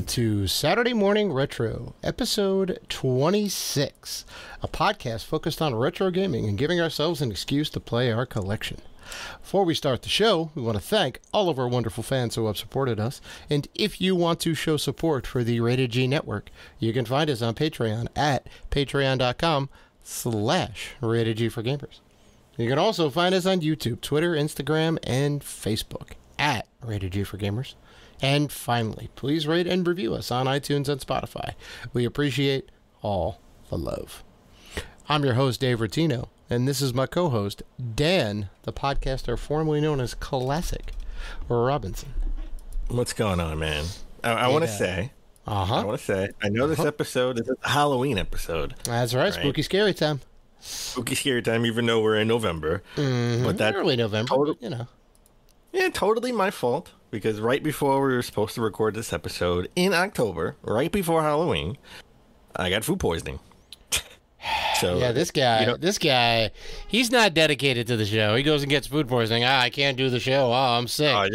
to Saturday Morning Retro, episode 26, a podcast focused on retro gaming and giving ourselves an excuse to play our collection. Before we start the show, we want to thank all of our wonderful fans who have supported us, and if you want to show support for the Rated G Network, you can find us on Patreon at patreon.com/RatedG4Gamers. You can also find us on YouTube, Twitter, Instagram, and Facebook at Rated G for Gamers. And finally, please rate and review us on iTunes and Spotify. We appreciate all the love. I'm your host, Dave Rotino, and this is my co-host, Dan, the podcaster formerly known as Classic Robinson. What's going on, man? I want to say, I know this episode is a Halloween episode. That's right, spooky scary time. Spooky scary time, even though we're in November. But that's early November, you know. Yeah, totally my fault. Because right before we were supposed to record this episode in October, right before Halloween, I got food poisoning. So yeah, this guy, he's not dedicated to the show. He goes and gets food poisoning. I can't do the show. Oh, I'm sick. I'm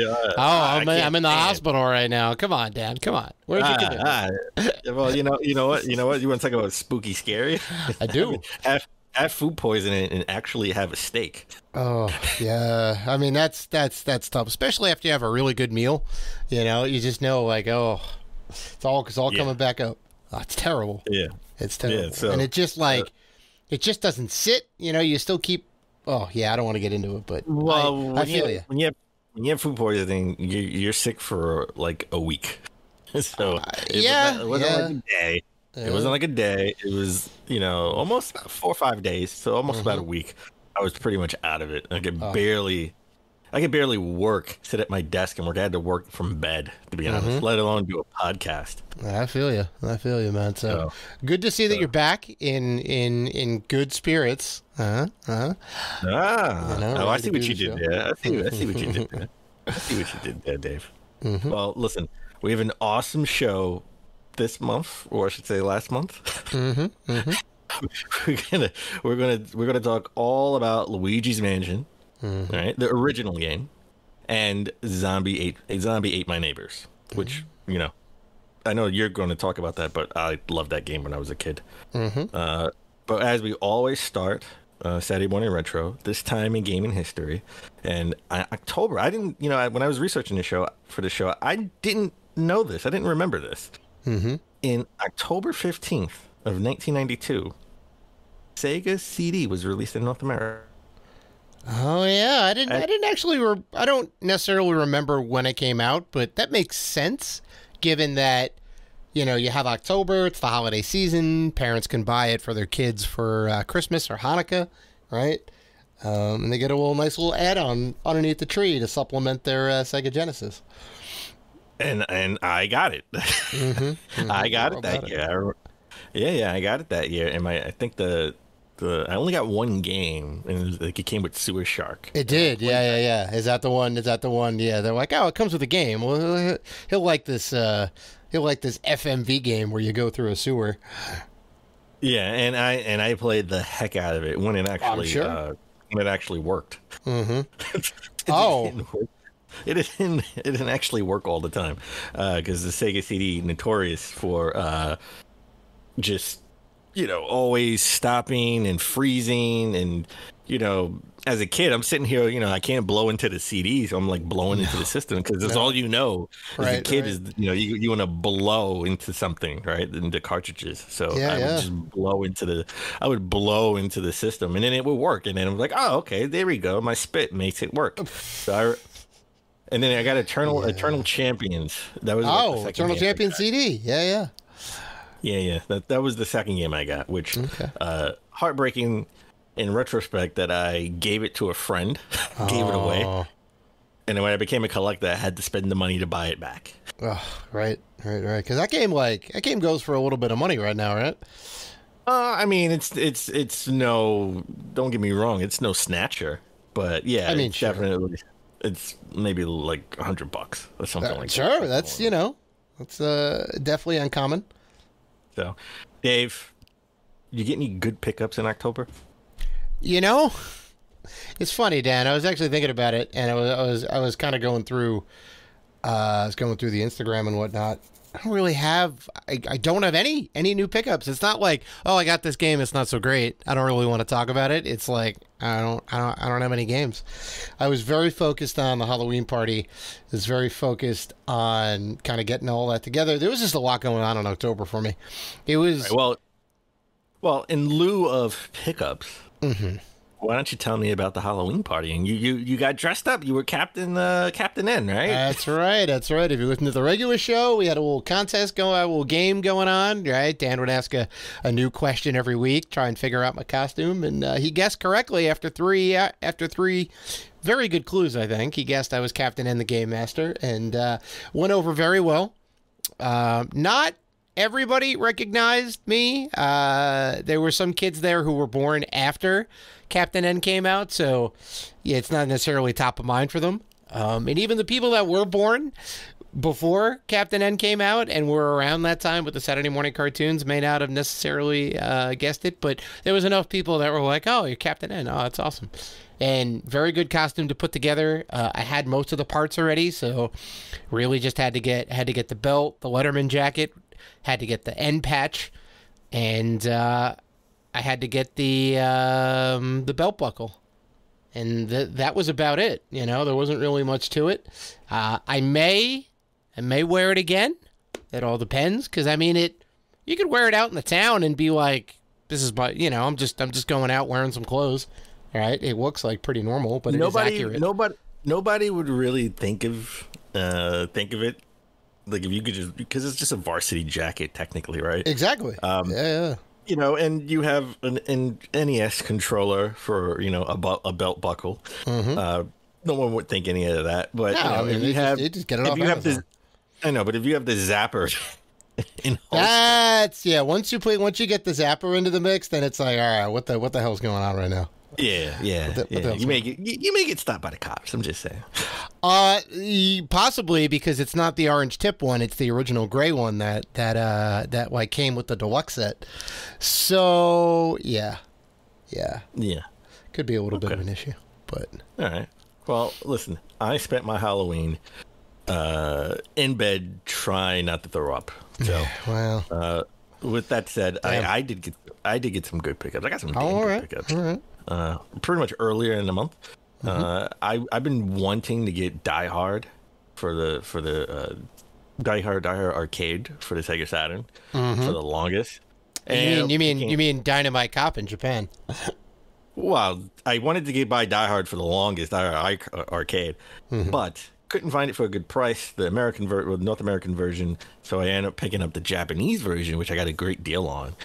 in the hospital right now. Come on, Dan. Come on. Where's your kid? Well, you know what? You want to talk about spooky scary? I do. Have food poisoning and actually have a steak. Oh yeah, I mean that's tough, especially after you have a really good meal. You know, you just know like, oh, it's all coming back up. Oh, it's terrible. Yeah, it's terrible. Yeah, and it just it just doesn't sit. You know, you still keep. Oh yeah, I don't want to get into it, but I feel you. When you have food poisoning, you're sick for like a week. So it wasn't like a day. It wasn't like a day. It was, almost about 4 or 5 days. So almost about a week. I was pretty much out of it. I could barely sit at my desk and work. I had to work from bed, to be honest, let alone do a podcast. I feel you, man. So good to see that you're back in good spirits. I see what you did there. I see what you did there. I see what you did there, Dave. Well, listen, we have an awesome show this month, or I should say last month. We're gonna talk all about Luigi's Mansion, right? The original game, and Zombie Ate My Neighbors, which I know you're going to talk about that, but I loved that game when I was a kid. But as we always start Saturday Morning Retro, this time in gaming history, and October, I didn't, when I was researching the show, I didn't know this. I didn't remember this. In October 15th of 1992, Sega CD was released in North America. Oh yeah, I didn't actually. I don't necessarily remember when it came out, but that makes sense, given that you have October. It's the holiday season. Parents can buy it for their kids for Christmas or Hanukkah, right? And they get a nice little add-on underneath the tree to supplement their Sega Genesis. And I got it. I got it that year. Yeah, I got it that year. And I think I only got one game, and it came with Sewer Shark. It did, yeah. Is that the one? Yeah, they're like, oh, it comes with a game. Well, he'll like this. He'll like this FMV game where you go through a sewer. Yeah, and I played the heck out of it when it actually when it actually worked. It didn't actually work all the time, because the Sega CD notorious for just always stopping and freezing, and as a kid I'm sitting here, I can't blow into the CD, so I'm like blowing into the system because that's all as a kid is you want to blow into something, right, into cartridges. So I would just I would blow into the system, and then it would work, and then I'm like, oh, okay, there we go, my spit makes it work. And then I got Eternal Champions. That was the Eternal Champions CD. Yeah. That was the second game I got, which heartbreaking in retrospect that I gave it to a friend, gave it away, and then when I became a collector, I had to spend the money to buy it back. Oh, right. Because that game goes for a little bit of money right now, right? I mean, it's no. Don't get me wrong, it's no Snatcher, but yeah, I mean, definitely. It's maybe like $100 or something like that. Sure, that's that's definitely uncommon. So, Dave, you get any good pickups in October? It's funny, Dan. I was actually thinking about it, and I was kind of going through, the Instagram and whatnot, I don't really have. I don't have any new pickups. It's not like, oh, I got this game. It's not so great. I don't really want to talk about it. It's like I don't have any games. I was very focused on the Halloween party. I was very focused on kind of getting all that together. There was just a lot going on in October for me. It was well. In lieu of pickups. Mm-hmm. Why don't you tell me about the Halloween party? And you got dressed up. You were Captain N, right? That's right. That's right. If you listen to the regular show, we had a little contest going, a little game going on, right? Dan would ask a new question every week, try and figure out my costume, and he guessed correctly after three very good clues. I think he guessed I was Captain N, the Game Master, and went over very well. Not everybody recognized me. There were some kids there who were born after Captain N came out, so yeah, it's not necessarily top of mind for them. And even the people that were born before Captain N came out and were around that time with the Saturday morning cartoons may not have necessarily guessed it, but there was enough people that were like, oh, you're Captain N. Oh, that's awesome. And very good costume to put together. I had most of the parts already, so really just had to get the belt, the Letterman jacket, had to get the end patch, and I had to get the belt buckle, and that was about it. You know, there wasn't really much to it. I may wear it again. It all depends, because I mean, you could wear it out in the town and be like, this is my, you know, I'm just going out wearing some clothes. All right, it looks like pretty normal, but it is accurate. Nobody would really think of it. Like if you could just, because it's just a varsity jacket technically, right? Exactly. Yeah. You know, and you have an NES controller for, you know, a belt buckle. Mm-hmm. No one would think any of that, but no, you know, I mean, you just get it off Amazon. I know, but if you have the zapper, that's once you get the zapper into the mix, then it's like, all right, what the hell's going on right now? Yeah. You may get stopped by the cops. I'm just saying. Possibly, because it's not the orange tip one; it's the original gray one that like came with the deluxe set. So yeah, could be a little bit of an issue, but all right. Well, listen, I spent my Halloween in bed trying not to throw up. So well, with that said, I did get some good pickups. I got some good pickups. All right. Pretty much earlier in the month. I've been wanting to get Die Hard for the Die Hard arcade for the Sega Saturn for the longest. And you mean Dynamite Cop in Japan? Well, I wanted to buy Die Hard for the longest, Die Hard arcade, but couldn't find it for a good price. The North American version, so I ended up picking up the Japanese version, which I got a great deal on.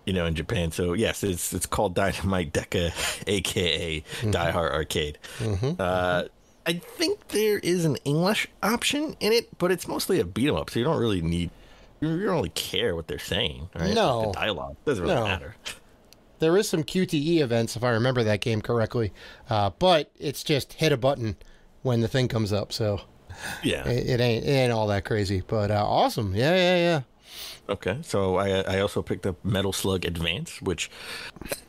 You know, in Japan. So yes, it's called Dynamite Deca, aka Die Hard Arcade. I think there is an English option in it, but it's mostly a beat 'em up, so you don't really care what they're saying, right? No, like the dialogue doesn't really matter. There is some QTE events, if I remember that game correctly, but it's just hit a button when the thing comes up. So yeah, it ain't all that crazy, but awesome. Yeah. Okay, so I also picked up Metal Slug Advance, which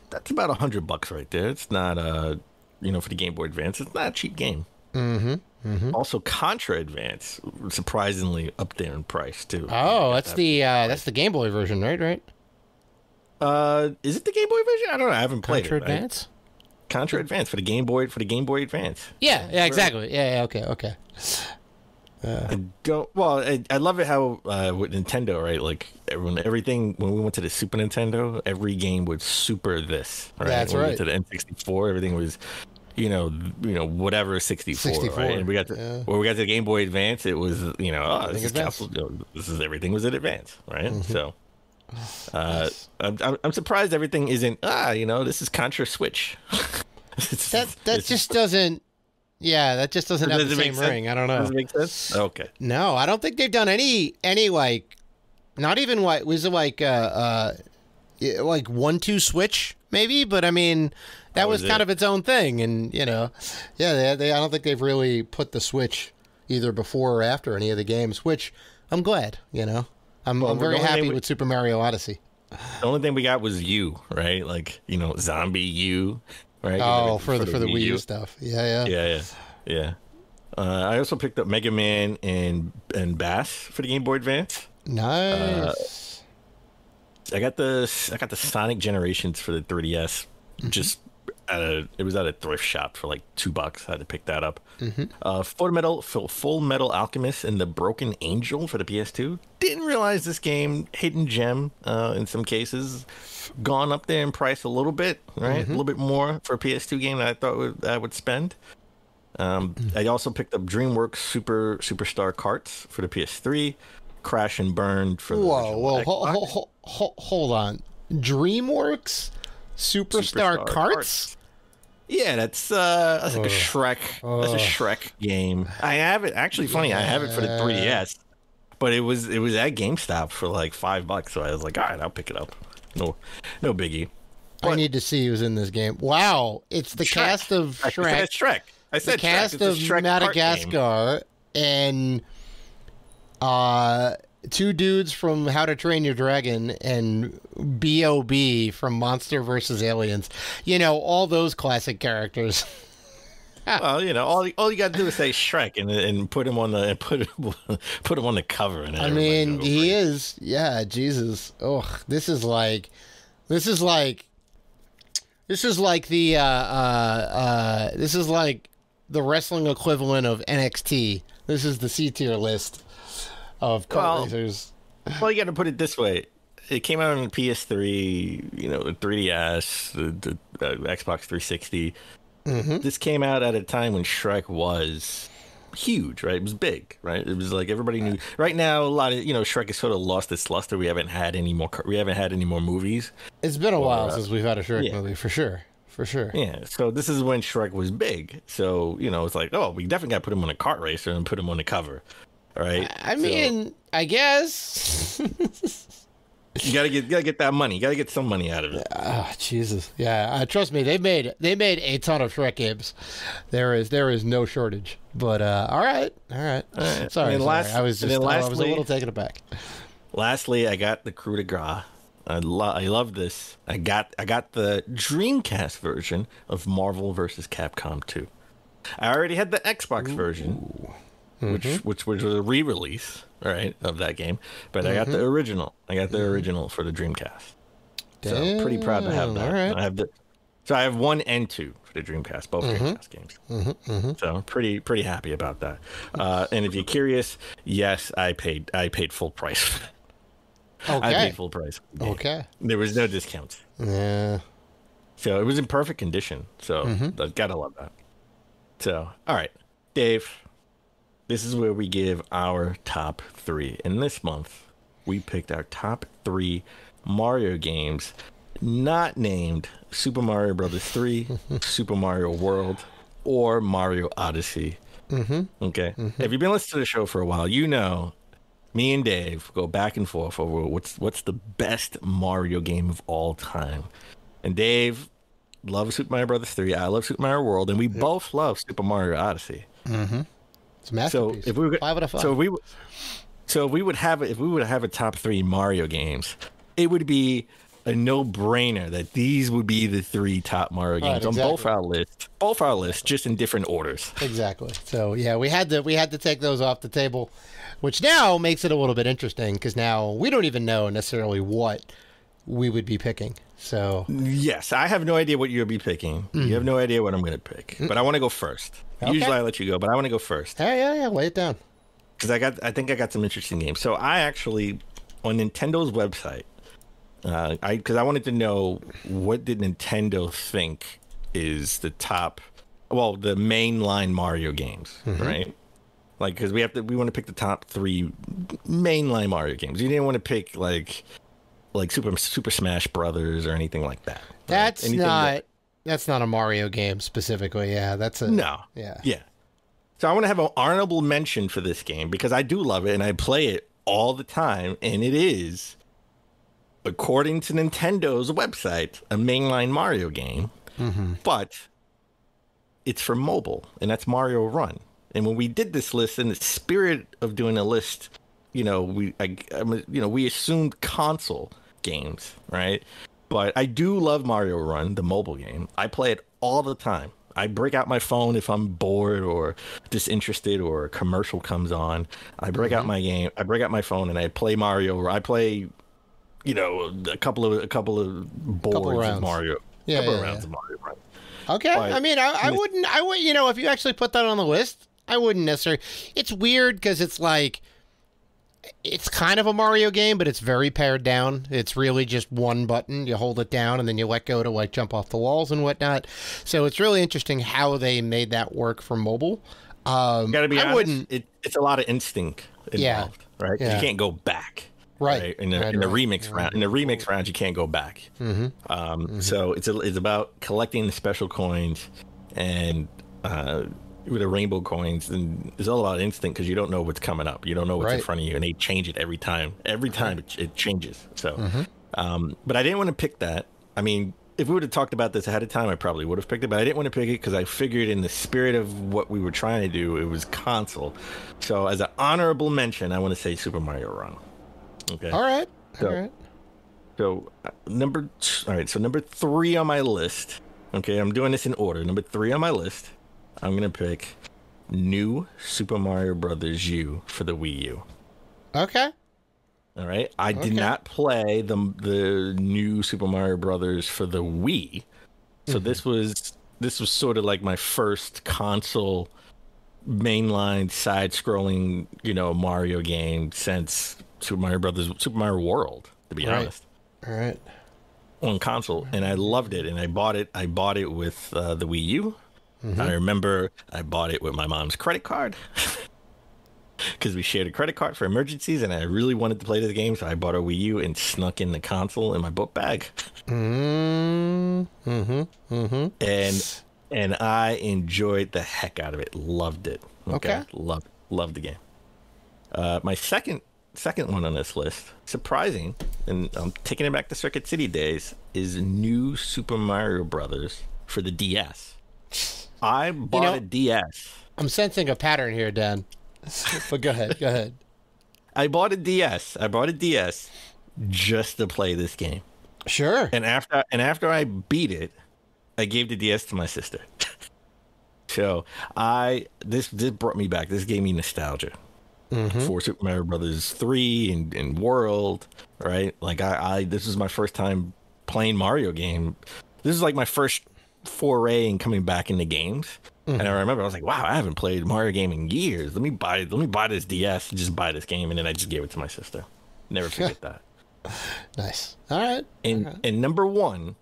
that's about $100 right there. It's not for the Game Boy Advance, it's not a cheap game. Also, Contra Advance, surprisingly up there in price too. Oh, that's the Game Boy version, right? Is it the Game Boy version? I don't know. I haven't played Contra Advance. Right? Contra Advance for the Game Boy Advance. Yeah, exactly. Yeah, okay. I love it how with Nintendo, right? Like when we went to the Super Nintendo, every game was super this, right? That's when right. We went to the N64, everything was, whatever 64, right? And we got to the Game Boy Advance, it was, this is everything was in Advance, right? So I'm surprised everything isn't this is Contra Switch. that just doesn't. Yeah, that just doesn't have the same ring. I don't know. Does it make sense? Okay. No, I don't think they've done any like, not even what was it like 1-2 switch maybe, but I mean that was kind of its own thing, and I don't think they've really put the Switch either before or after any of the games, which I'm glad. I'm very happy with Super Mario Odyssey. The only thing we got was U, right? Like Zombie U. Right? Oh, for the Wii U stuff. Yeah. I also picked up Mega Man and Bass for the Game Boy Advance. Nice. I got the Sonic Generations for the 3DS. Just it was at a thrift shop for like $2. I had to pick that up. Full Metal Alchemist and the Broken Angel for the PS2. Didn't realize this game, hidden gem in some cases, gone up there in price a little bit, right? A little bit more for a PS2 game than I thought I would spend. I also picked up DreamWorks Superstar Karts for the PS3. Crash and Burn for the hold on. DreamWorks Superstar Karts? Yeah, that's like a Shrek. That's a Shrek game. I have it. Actually, funny, I have it for the 3DS, but it was at GameStop for like $5. So I was like, all right, I'll pick it up. No biggie. But I need to see who's in this game. Wow, it's the cast of Shrek. I said Shrek. I said the cast of Madagascar and two dudes from How to Train Your Dragon and B.O.B. from Monster vs. Aliens. You know, all those classic characters. Well, you know, all you got to do is say Shrek and put him on the put him on the cover. And I mean, he is. Yeah, Jesus. Oh, this is like the this is like the wrestling equivalent of NXT. This is the C tier list of kart racers. Well, you got to put it this way: it came out on the PS3, you know, the 3DS, the Xbox 360. This came out at a time when Shrek was huge, right? It was big, right? It was like everybody knew. Right now, a lot of Shrek has sort of lost its luster. We haven't had any more movies. It's been a while since we've had a Shrek movie, for sure. For sure. Yeah, so this is when Shrek was big. So, it's like, oh, we definitely got to put him on a kart racer and put him on the cover. All right? I mean, I guess. You gotta get that money. You gotta get some money out of it. Oh, Jesus. Yeah, trust me, they made a ton of Shrek games. There is no shortage. But all right. Sorry. I was a little taken aback. Lastly, I got the Coup de Grace. I love this. I got the Dreamcast version of Marvel vs. Capcom 2. I already had the Xbox version, which was a re-release, right, of that game. But I got the original. I got the original for the Dreamcast. So I'm pretty proud to have that. All right. I have 1 and 2 for the Dreamcast, both Dreamcast games. So I'm pretty happy about that. And if you're curious, yes, I paid full price for that. Okay. I paid full price. Okay. There was no discounts. Yeah. So it was in perfect condition. So I've got to love that. So, all right, Dave, this is where we give our top 3. And this month, we picked our top 3 Mario games not named Super Mario Brothers 3, Super Mario World, or Mario Odyssey. Okay. If you've been listening to the show for a while, you know me and Dave go back and forth over what's the best Mario game of all time. And Dave loves Super Mario Brothers 3. I love Super Mario World, and we both love Super Mario Odyssey. It's a masterpiece. So if we were, 5 out of 5. So if we would have a top 3 Mario games, it would be a no-brainer that these would be the 3 top Mario games on both our lists. Both our lists, just in different orders. Exactly. So yeah, we had to take those off the table, which now makes it a little bit interesting because now we don't even know necessarily what we would be picking. So yes, I have no idea what you'll be picking. You have no idea what I'm going to pick, but I want to go first. Okay. Usually I let you go, but I want to go first. Yeah, lay it down. Because I think I got some interesting games. So I actually, on Nintendo's website, because I wanted to know what did Nintendo think is the top, the mainline Mario games, right? Like, because we want to pick the top 3 mainline Mario games. You didn't want to pick like Super Smash Brothers or anything like that. Right? That's not a Mario game specifically. Yeah, that's a no. Yeah. So I want to have an honorable mention for this game because I do love it and I play it all the time, and it is, according to Nintendo's website, a mainline Mario game, but it's for mobile, and that's Mario Run. And when we did this list, in the spirit of doing a list, we assumed console games, right? But I do love Mario Run, the mobile game. I play it all the time. I break out my phone if I'm bored or disinterested or a commercial comes on. I break out my game. I break out my phone and I play Mario. Or I play, you know, a couple of boards of Mario. Yeah, a couple of rounds of Mario. Right? Okay. But, I mean, I wouldn't. You know, if you actually put that on the list, I wouldn't necessarily. It's weird because it's like. It's kind of a Mario game, but it's very pared down. It's really just one button. You hold it down, and then you let go to, like, jump off the walls and whatnot. So it's really interesting how they made that work for mobile. Gotta be honest, it's a lot of instinct involved, right? Yeah. You can't go back. Right. In the remix round. In the remix round, you can't go back. So it's about collecting the special coins and... with the rainbow coins, and it's all about instinct because you don't know what's coming up. You don't know what's in front of you, and they change it every time. Every time it changes. So, but I didn't want to pick that. I mean, if we would have talked about this ahead of time, I probably would have picked it, but I didn't want to pick it because I figured in the spirit of what we were trying to do, it was console. So as an honorable mention, I want to say Super Mario Run. Okay. All right. So number 3 on my list. Okay, I'm doing this in order. Number 3 on my list. I'm going to pick New Super Mario Brothers U for the Wii U. Okay. All right. I did not play the new Super Mario Brothers for the Wii. So this was sort of like my first console mainline side-scrolling, you know, Mario game since Super Mario World, to be honest. All right. On console, and I loved it, and I bought it with the Wii U. I remember I bought it with my mom's credit card because we shared a credit card for emergencies, and I really wanted to play this game, so I bought a Wii U and snuck in the console in my book bag. And I enjoyed the heck out of it. Loved it. Okay. Loved the game. My second one on this list, surprising, and I'm taking it back to Circuit City days, is New Super Mario Brothers for the DS. I bought a DS. I'm sensing a pattern here, Dan. But go ahead. I bought a DS just to play this game. Sure. And after I beat it, I gave the DS to my sister. So this brought me back. This gave me nostalgia for Super Mario Brothers 3 and World, right? Like this was my first time playing Mario game. This is like my first foray in coming back into games. And I remember I was like, wow, I haven't played Mario game in years. Let me buy this DS and just buy this game. And then I just gave it to my sister. Never forget that. Nice. All right. And number one,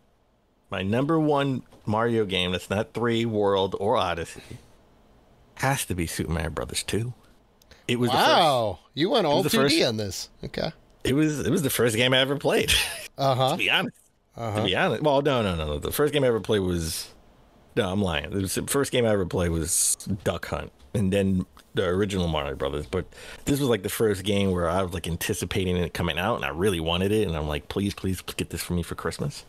my number one Mario game that's not 3, World, or Odyssey has to be Super Mario Brothers 2. It was you went all 2D on this. Okay. It was the first game I ever played. To be honest. To be honest. Well, no. The first game I ever played was... No, I'm lying. The first game I ever played was Duck Hunt, and then the original Mario Brothers. But this was like the first game where I was like anticipating it coming out, and I really wanted it, and I'm like, please get this for me for Christmas.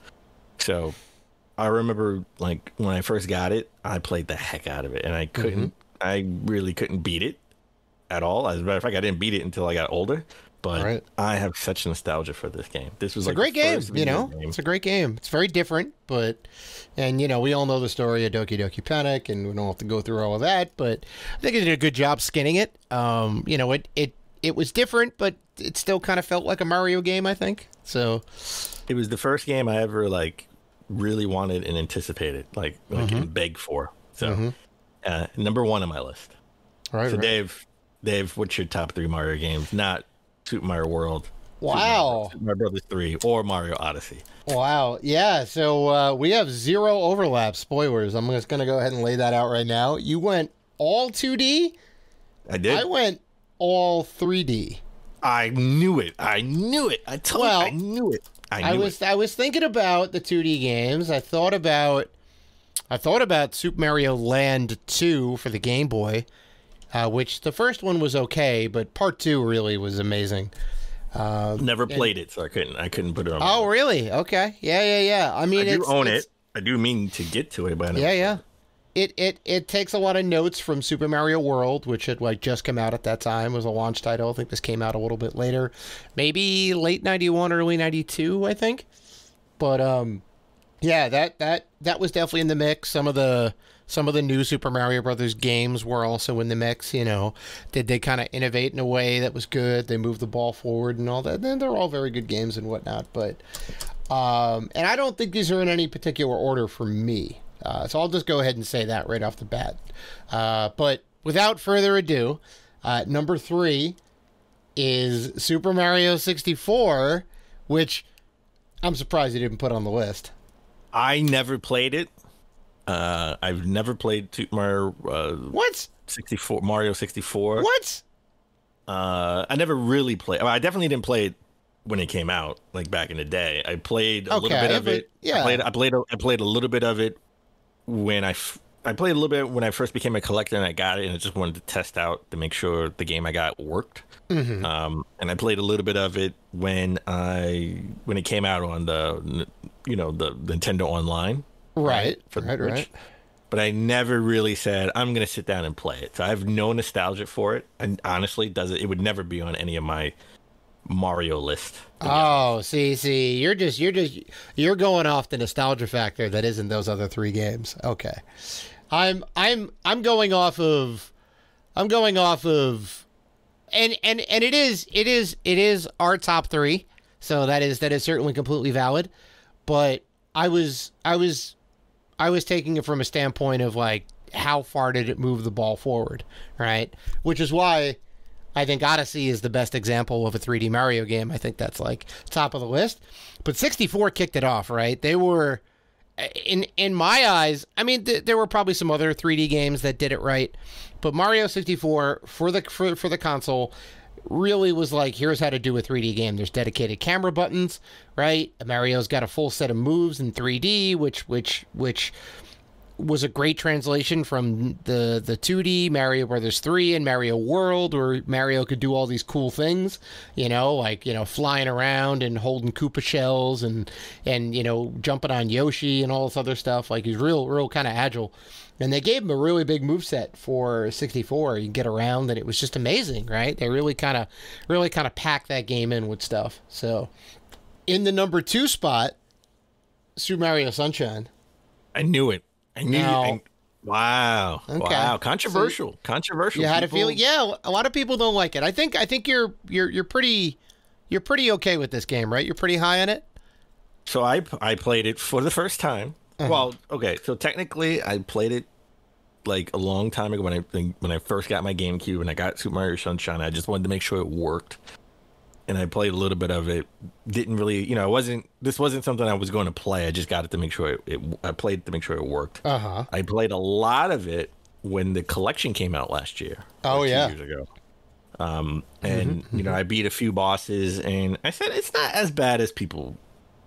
So I remember like when I first got it, I played the heck out of it, and I really couldn't beat it at all. As a matter of fact, I didn't beat it until I got older. But I have such nostalgia for this game. This was a great game, you know. It's a great game. It's very different, and you know, we all know the story of Doki Doki Panic, and we don't have to go through all of that. But I think they did a good job skinning it. You know, it was different, but it still kind of felt like a Mario game, I think. So it was the first game I ever like really wanted and anticipated, like and begged for. So number one on my list. All right. So Dave, what's your top 3 Mario games? Not Super Mario World. Wow. Super Mario Brothers 3 or Mario Odyssey. Wow. Yeah. So we have 0 overlap. Spoilers. I'm just going to go ahead and lay that out right now. You went all 2D? I did. I went all 3D. I knew it. I knew it. I told you. I knew it. I was thinking about the 2D games. I thought about Super Mario Land 2 for the Game Boy. Which the first one was okay, but part 2 really was amazing. Never played it, so I couldn't put it on. Oh, really? Okay. Yeah. I mean, I do own it. I do mean to get to it, but It takes a lot of notes from Super Mario World, which had like just come out at that time. It was a launch title. I think this came out a little bit later, maybe late 91, early 92, I think. But yeah, that was definitely in the mix. Some of the some of the new Super Mario Brothers games were also in the mix. You know, did they kind of innovate in a way that was good? They moved the ball forward and all that. And they're all very good games and whatnot. But and I don't think these are in any particular order for me. So I'll just go ahead and say that right off the bat. But without further ado, number 3 is Super Mario 64, which I'm surprised you didn't put on the list. I never played it. I've never played Super Mario. What? 64 Mario 64. What? I never really played. I definitely didn't play it when it came out, like back in the day. I played a little bit of it. Yeah, I played a little bit of it when I played a little bit when I first became a collector, and I got it, and I just wanted to test out to make sure the game I got worked. Mm-hmm. And I played a little bit of it when it came out on the Nintendo Online, right? Right. But I never really said I'm gonna sit down and play it. So I have no nostalgia for it, and honestly, it would never be on any of my Mario list. Oh, see, you're going off the nostalgia factor that isn't those other 3 games. Okay, I'm going off of, and it is our top 3, so that is certainly completely valid. But I was taking it from a standpoint of like how far did it move the ball forward, right? Which is why I think Odyssey is the best example of a 3D Mario game. I think that's like top of the list. But 64 kicked it off, right? They were, in my eyes, I mean, there were probably some other 3D games that did it right, but Mario 64 for the console really was like, here's how to do a 3D game. There's dedicated camera buttons, right? Mario's got a full set of moves in 3D, which was a great translation from the 2D Mario Brothers 3 and Mario World, where Mario could do all these cool things, like flying around and holding Koopa shells and jumping on Yoshi and all this other stuff. Like, he's real kind of agile. And they gave him a really big moveset for 64. You can get around, and it was just amazing, right? They really kind of packed that game in with stuff. So, in the number 2 spot, Super Mario Sunshine. I knew it. Wow. Okay. Wow. Controversial. Controversial. You had a feeling. Yeah, a lot of people don't like it. I think you're pretty okay with this game, right? You're pretty high on it. So I played it for the first time. Uh-huh. Well, okay. So technically, I played it like a long time ago when I first got my GameCube and I got Super Mario Sunshine. I just wanted to make sure it worked. And I played a little bit of it. Didn't really, this wasn't something I was going to play. I just got it to make sure I played to make sure it worked. Uh-huh. I played a lot of it when the collection came out last year. Oh, yeah. 2 years ago. I beat a few bosses, and I said it's not as bad as people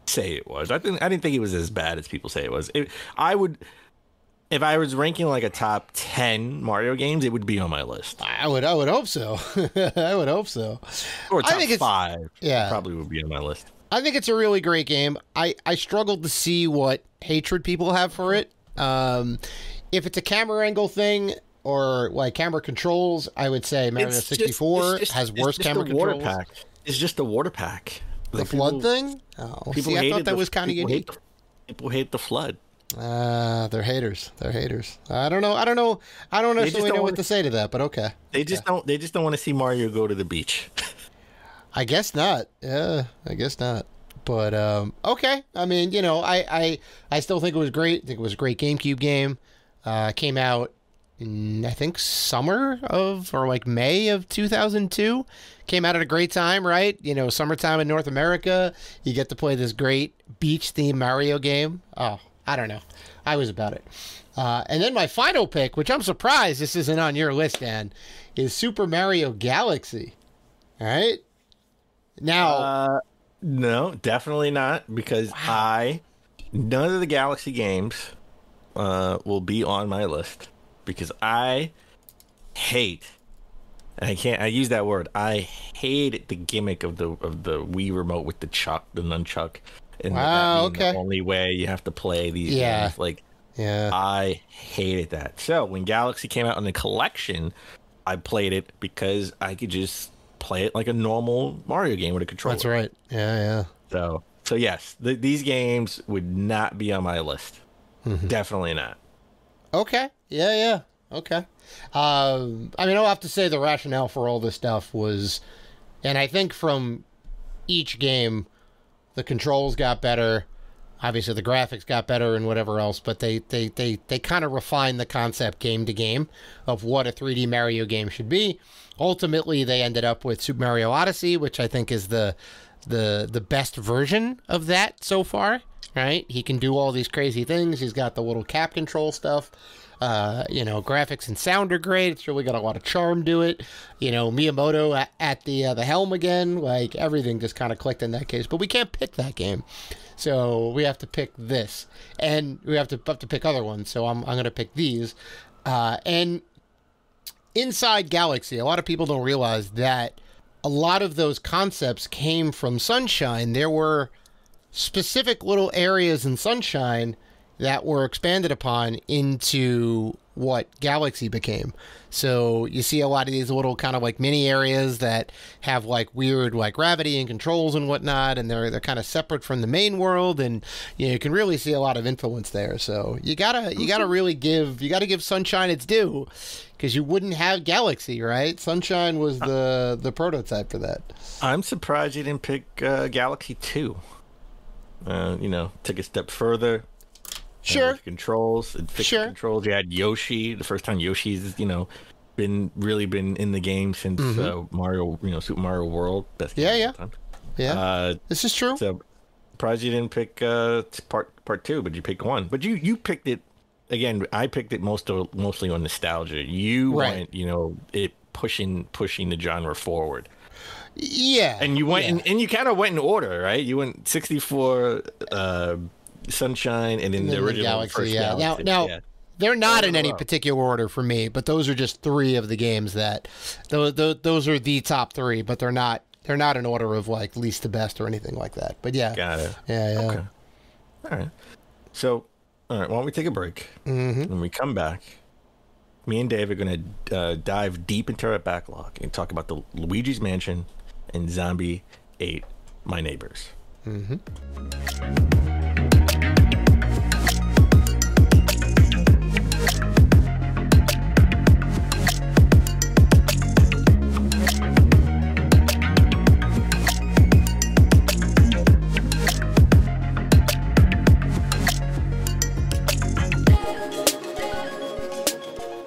say it was. I didn't think it was as bad as people say it was. If I was ranking like a top 10 Mario games, it would be on my list. I would hope so. I would hope so. Or top 5. Yeah, probably would be on my list. I think it's a really great game. I struggled to see what hatred people have for it. If it's a camera angle thing or like camera controls, I would say Mario 64 has worse camera controls. Pack. It's just the water pack. The flood thing? Oh, see, I thought that was kind of unique. People hate the flood. They're haters. I don't know necessarily know what to say to that, but okay. They just don't want to see Mario go to the beach. I guess not. Yeah, I guess not. But okay. I mean, I still think it was great. I think it was a great GameCube game. Came out in, I think, May of 2002. Came out at a great time, right? Summertime in North America. You get to play this great beach-themed Mario game. Oh, I don't know. I was about it. And then my final pick, which I'm surprised this isn't on your list, Dan, is Super Mario Galaxy. All right? Now... no, definitely not, because none of the Galaxy games will be on my list, because I hate, and I use that word, I hate the gimmick of the Wii remote with the nunchuck. And the only way you have to play these games. I hated that. So when Galaxy came out in the collection, I played it because I could just play it like a normal Mario game with a controller. That's right. Yeah. So yes, these games would not be on my list. Mm-hmm. Definitely not. Okay. Yeah, yeah. Okay. I mean, I'll have to say the rationale for all this stuff was, and I think from each game, the controls got better. Obviously, the graphics got better and whatever else, but they kind of refined the concept game to game of what a 3D Mario game should be. Ultimately, they ended up with Super Mario Odyssey, which I think is the best version of that so far. Right? He can do all these crazy things. He's got the little cap control stuff. Graphics and sound are great. It's really got a lot of charm to it. Miyamoto at the helm again. Like, everything just kind of clicked in that case. But we can't pick that game. So we have to pick this. And we have to pick other ones. So I'm going to pick these. And inside Galaxy, a lot of people don't realize that a lot of those concepts came from Sunshine. There were specific little areas in Sunshine that were expanded upon into what Galaxy became. So you see a lot of these little kind of like mini areas that have like weird like gravity and controls and whatnot, and they're kind of separate from the main world, and you can really see a lot of influence there. So you gotta really give Sunshine its due, because you wouldn't have Galaxy, right? Sunshine was the prototype for that. I'm surprised you didn't pick Galaxy 2. Took a step further. Sure. Controls. It fixed the controls. You had Yoshi. The first time Yoshi's, been in the game since Mario, Super Mario World. Best game yeah. of all time. Yeah. This is true. So, surprised you didn't pick part 2, but you picked 1. But you picked it again. I picked it mostly on nostalgia. You went, it pushing the genre forward. Yeah. And you went and you kind of went in order, right? You went 64, Sunshine, and then the original Galaxy. First Yeah. Galaxy. Now they're not in any particular order for me, but those are just 3 of the games that those are the top 3, but they're not in order of like least to best or anything like that. But yeah. Got it. Yeah. Okay. All right. So, why don't we take a break? Mm-hmm. When we come back, me and Dave are going to dive deep into our backlog and talk about the Luigi's Mansion and Zombie 8 My Neighbors. Mm-hmm.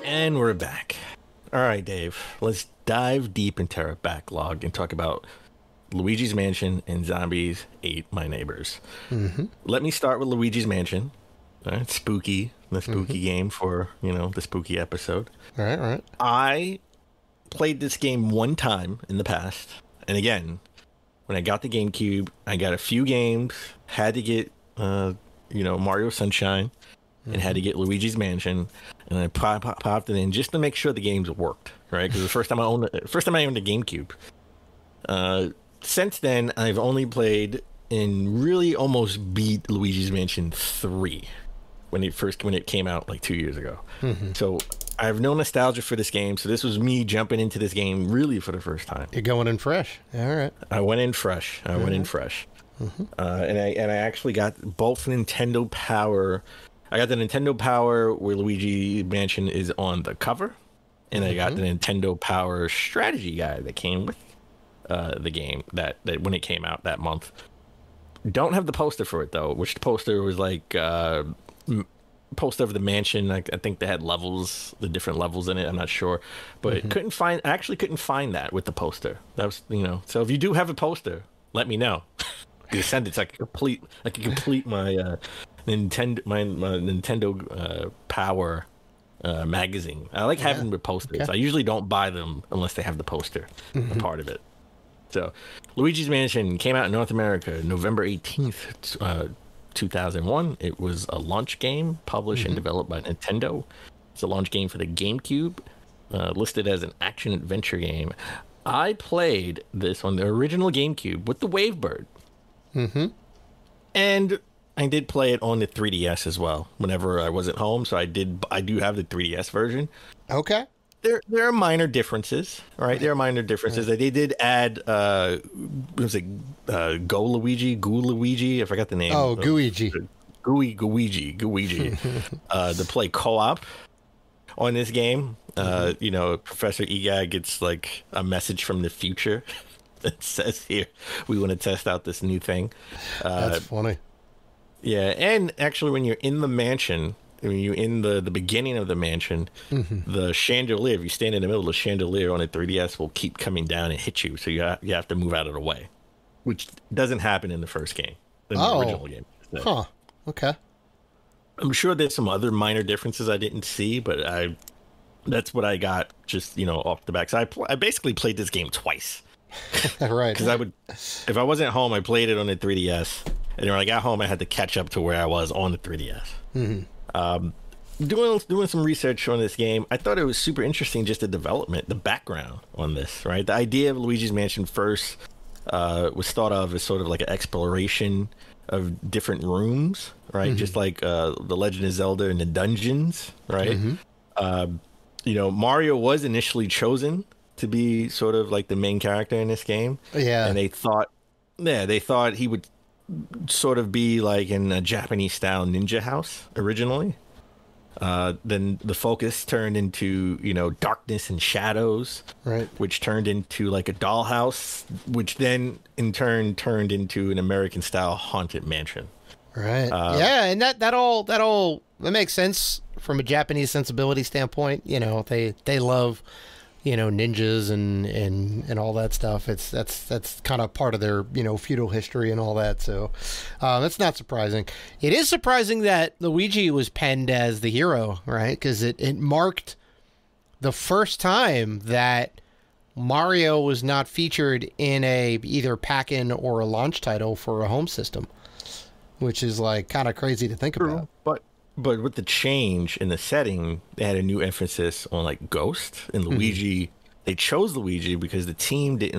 And we're back. All right, Dave, let's dive deep into our backlog and talk about Luigi's Mansion and Zombies 8 My Neighbors. Mm-hmm. Let me start with Luigi's Mansion. All right, spooky game for, the spooky episode. All right. I played this game one time in the past. And again, when I got the GameCube, I got a few games, had to get, Mario Sunshine, and had to get Luigi's Mansion, and I popped it in just to make sure the games worked, right? Because the first time I owned a GameCube. Since then, I've only played and really almost beat Luigi's Mansion 3 when it came out like 2 years ago. Mm-hmm. So I have no nostalgia for this game. So this was me jumping into this game really for the first time. You're going in fresh. All right. I went in fresh. Mm-hmm. And I actually got both Nintendo Power. I got the Nintendo Power where Luigi Mansion is on the cover, and I got the Nintendo Power strategy guide that came with the game that when it came out that month. Don't have the poster for it though, which the poster was like poster of the mansion. I think they had the different levels in it. I'm not sure, but I actually couldn't find that with the poster. That was So if you do have a poster, let me know. You send it so I can complete my Nintendo Power magazine. I like having the posters. Okay. I usually don't buy them unless they have the poster a part of it. So, Luigi's Mansion came out in North America November 18th, 2001. It was a launch game published and developed by Nintendo. It's a launch game for the GameCube, listed as an action-adventure game. I played this on the original GameCube with the Wavebird. Mm-hmm. And I did play it on the 3DS as well whenever I was at home. So I do have the 3DS version. Okay. There are minor differences, right? There are minor differences. They did add, Goo Luigi? I forgot the name. Oh, Gooigi. Guigi, to play co-op on this game. You know, Professor Eguy gets like a message from the future that says, "Here, we want to test out this new thing." That's funny. Yeah, and actually, when you're in the mansion, when you're in the beginning of the mansion, the chandelier, if you stand in the middle of the chandelier on a 3DS, will keep coming down and hit you. So you have to move out of the way, which doesn't happen in the first game, in the original game. Huh. Okay. I'm sure there's some other minor differences I didn't see, but that's what I got just, you know, off the back. So I basically played this game twice. Right. Because if I wasn't home, I played it on the 3DS. And when I got home, I had to catch up to where I was on the 3DS. Doing some research on this game, I thought it was super interesting, just the development, the background on this, right? The idea of Luigi's Mansion first was thought of as sort of like an exploration of different rooms, right? Just like The Legend of Zelda and the dungeons, right? You know, Mario was initially chosen to be sort of like the main character in this game. Yeah. And they thought he would sort of be like in a Japanese style ninja house originally. Then the focus turned into, you know, darkness and shadows, right? Which turned into like a dollhouse, which then in turn turned into an American style haunted mansion. Right. Yeah, and that makes sense from a Japanese sensibility standpoint. You know, they love, you know, ninjas and all that stuff. That's kind of part of their, you know, feudal history and all that. So that's not surprising. It is surprising that Luigi was penned as the hero, right? Because it marked the first time that Mario was not featured in a either pack-in or a launch title for a home system, which is like kind of crazy to think about. But with the change in the setting, they had a new emphasis on like Ghost and Luigi. They chose Luigi because the team they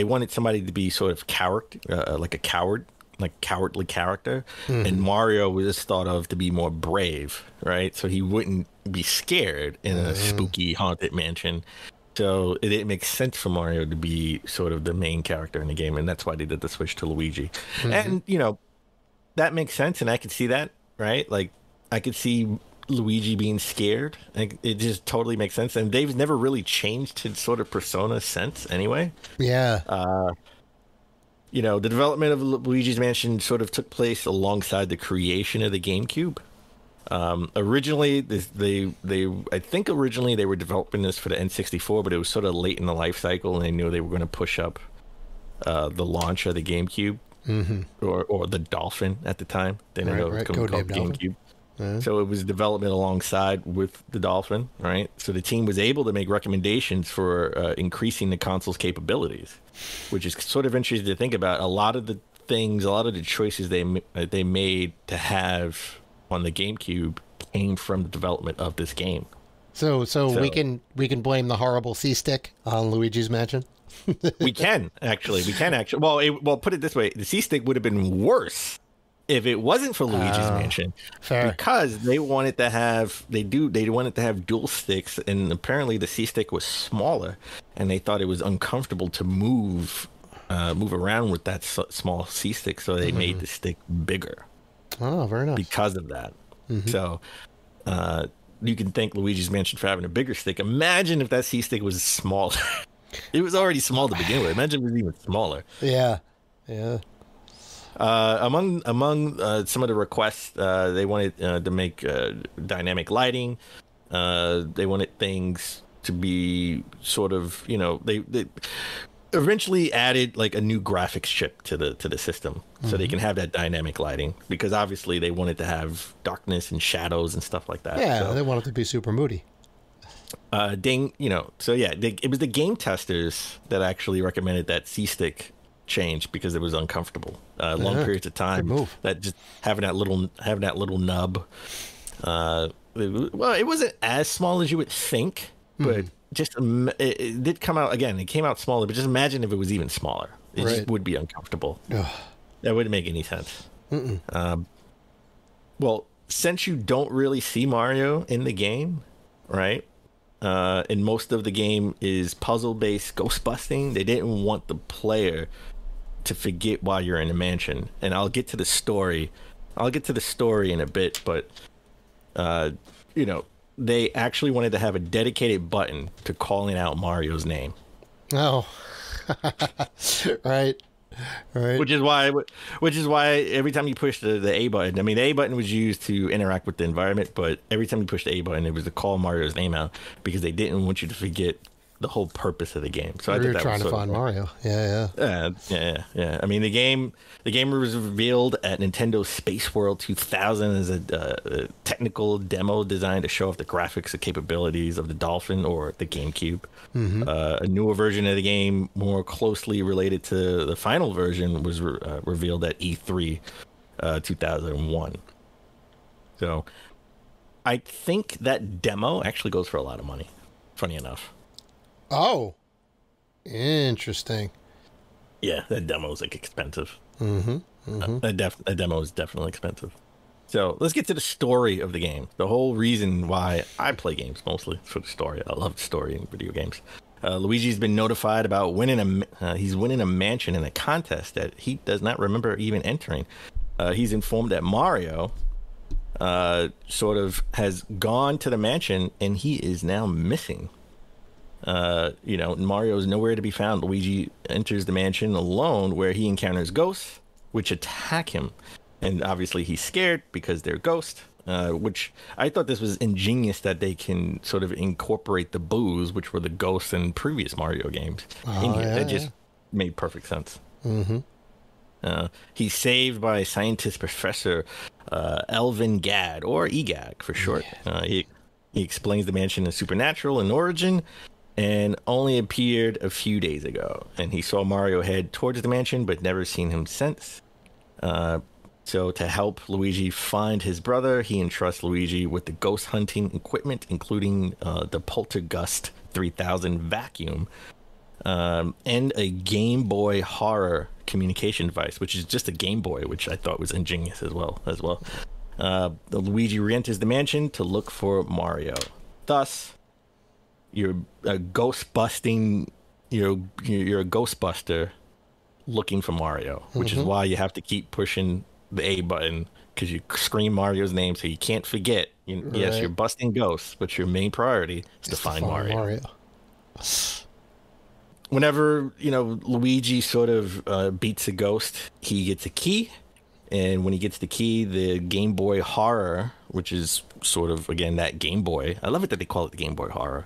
wanted somebody to be sort of like a cowardly character. And Mario was thought of to be more brave, right? So he wouldn't be scared in a spooky haunted mansion. So it didn't make sense for Mario to be sort of the main character in the game. And that's why they did the switch to Luigi. And, you know, that makes sense. And I could see that. Right? Like, I could see Luigi being scared. Like, it just totally makes sense. And they've never really changed his sort of persona since, anyway. Yeah. You know, the development of Luigi's Mansion sort of took place alongside the creation of the GameCube. Originally, I think originally they were developing this for the N64, but it was sort of late in the life cycle, and they knew they were going to push up the launch of the GameCube. Or the Dolphin at the time. They know it was called GameCube. So it was development alongside with the Dolphin, right? So the team was able to make recommendations for increasing the console's capabilities, which is sort of interesting to think about. A lot of the choices they made to have on the GameCube came from the development of this game. So we can blame the horrible C-Stick on Luigi's Mansion? We can actually. Well, put it this way: the C-Stick would have been worse if it wasn't for Luigi's Mansion, because they wanted to have dual sticks, and apparently the C-Stick was smaller, and they thought it was uncomfortable to move around with that small C-Stick, so they made the stick bigger. Oh, very nice. Because of that, so. You can thank Luigi's Mansion for having a bigger stick. Imagine if that C-Stick was smaller. It was already small to begin with. Imagine if it was even smaller. Yeah. Among some of the requests, they wanted to make dynamic lighting. They wanted things to be sort of, you know, they eventually added like a new graphics chip to the system, so they can have that dynamic lighting, because obviously they wanted to have darkness and shadows and stuff like that. Yeah, so they want it to be super moody. It was the game testers that actually recommended that C-Stick change because it was uncomfortable. Long periods of time. That just having that little nub. It wasn't as small as you would think, but just it did come out again. It came out smaller, but just imagine if it was even smaller. It just would be uncomfortable. That wouldn't make any sense. Well, since you don't really see Mario in the game, right? And most of the game is puzzle-based ghost busting. They didn't want the player to forget while you're in a mansion. And I'll get to the story I'll get to the story in a bit, but you know, they actually wanted to have a dedicated button to calling out Mario's name. Oh, right. Right. Which is why every time you push the A button, I mean, the A button was used to interact with the environment, but every time you push the A button, it was to call Mario's name out because they didn't want you to forget the whole purpose of the game. So I think You're that trying was to find Mario. Yeah. yeah. I mean, the game was revealed at Nintendo Space World 2000 as a technical demo designed to show off the graphics and capabilities of the Dolphin or the GameCube. Mm-hmm. A newer version of the game, more closely related to the final version, was revealed at E3 2001. So I think that demo actually goes for a lot of money, funny enough. Oh, interesting. Yeah, that demo is like expensive. Mm-hmm. That demo is definitely expensive. So let's get to the story of the game. The whole reason why I play games mostly is for the story. I love the story in video games. Luigi's been notified about winning he's winning a mansion in a contest that he does not remember even entering. He's informed that Mario sort of has gone to the mansion and he is now missing. Mario is nowhere to be found. Luigi enters the mansion alone, where he encounters ghosts, which attack him. And obviously he's scared because they're ghosts, which I thought this was ingenious that they can sort of incorporate the boos, which were the ghosts in previous Mario games, in here. That just made perfect sense. Mm-hmm. He's saved by scientist Professor Elvin Gad, or EGAG for short. He explains the mansion is supernatural in origin, and only appeared a few days ago. And he saw Mario head towards the mansion, but never seen him since. So to help Luigi find his brother, he entrusts Luigi with the ghost hunting equipment, including the Poltergust 3000 vacuum, and a Game Boy horror communication device, which is just a Game Boy, which I thought was ingenious as well. Luigi re-enters the mansion to look for Mario. Thus, you're a ghostbuster looking for Mario, which is why you have to keep pushing the A button, because you scream Mario's name so you can't forget. Yes, you're busting ghosts, but your main priority is to find Mario. Whenever Luigi sort of beats a ghost, he gets a key, and when he gets the key, the Game Boy horror, which is sort of, again, that Game Boy, I love it that they call it the Game Boy horror,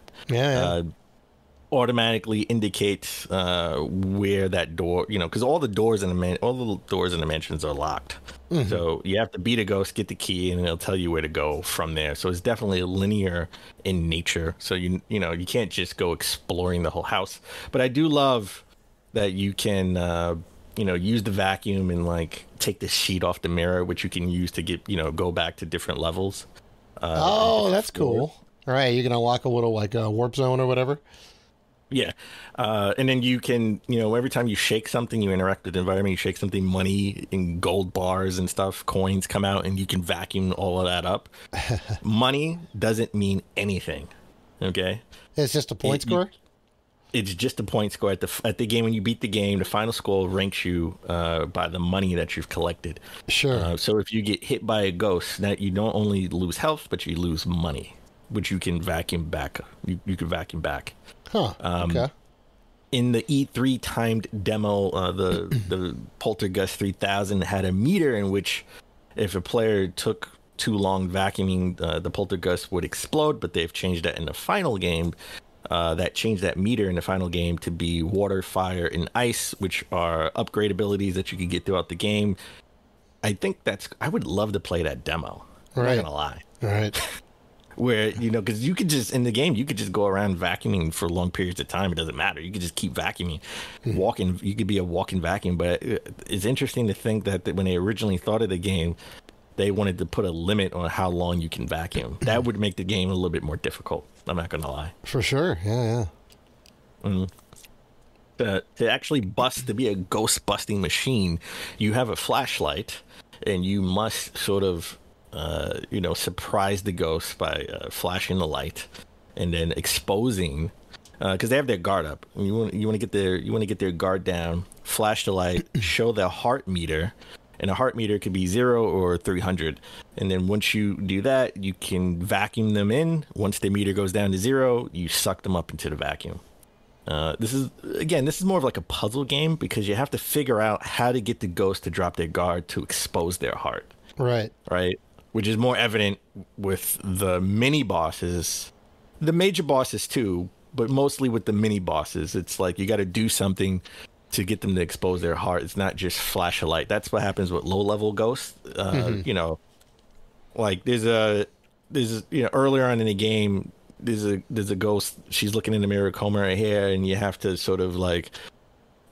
automatically indicates where that door, because all the doors in the mansions are locked. Mm-hmm. So you have to beat a ghost, get the key, and it'll tell you where to go from there. So it's definitely linear in nature. So you can't just go exploring the whole house. But I do love that you can use the vacuum and like take the sheet off the mirror, which you can use to get go back to different levels. That's cool. All right, you can unlock a little like a warp zone or whatever. Yeah. And then you can, every time you shake something, you interact with the environment, you shake something, money and gold bars and stuff, coins come out, and you can vacuum all of that up. Money doesn't mean anything. Okay. It's just a point score? It's just a point score at the game. When you beat the game, the final score ranks you by the money that you've collected. Sure. So if you get hit by a ghost, that you don't only lose health, but you lose money, which you can vacuum back. You can vacuum back. Huh. Okay. In the E3 timed demo, the Poltergust 3000 had a meter in which, if a player took too long vacuuming, the Poltergust would explode. But they've changed that in the final game. That changed that meter in the final game to be water, fire, and ice, which are upgrade abilities that you can get throughout the game. I would love to play that demo. I'm not gonna lie. Right. Where, because you could just, in the game, you could just go around vacuuming for long periods of time. It doesn't matter. You could just keep vacuuming. You could be a walking vacuum. But it's interesting to think that when they originally thought of the game, they wanted to put a limit on how long you can vacuum. That would make the game a little bit more difficult. I'm not going to lie. For sure. Yeah. To actually to be a ghost busting machine, you have a flashlight, and you must sort of surprise the ghost by flashing the light and then exposing, because they have their guard up. You want to get their guard down, flash the light, show the heart meter, and a heart meter could be 0 or 300. And then once you do that, you can vacuum them in. Once the meter goes down to 0, you suck them up into the vacuum. This is more of like a puzzle game because you have to figure out how to get the ghost to drop their guard to expose their heart. Right. Which is more evident with the mini bosses, the major bosses too, but mostly with the mini bosses. It's like you got to do something to get them to expose their heart. It's not just flash a light. That's what happens with low level ghosts. You know, like there's earlier on in the game, there's a ghost. She's looking in the mirror, combing her hair, and you have to sort of like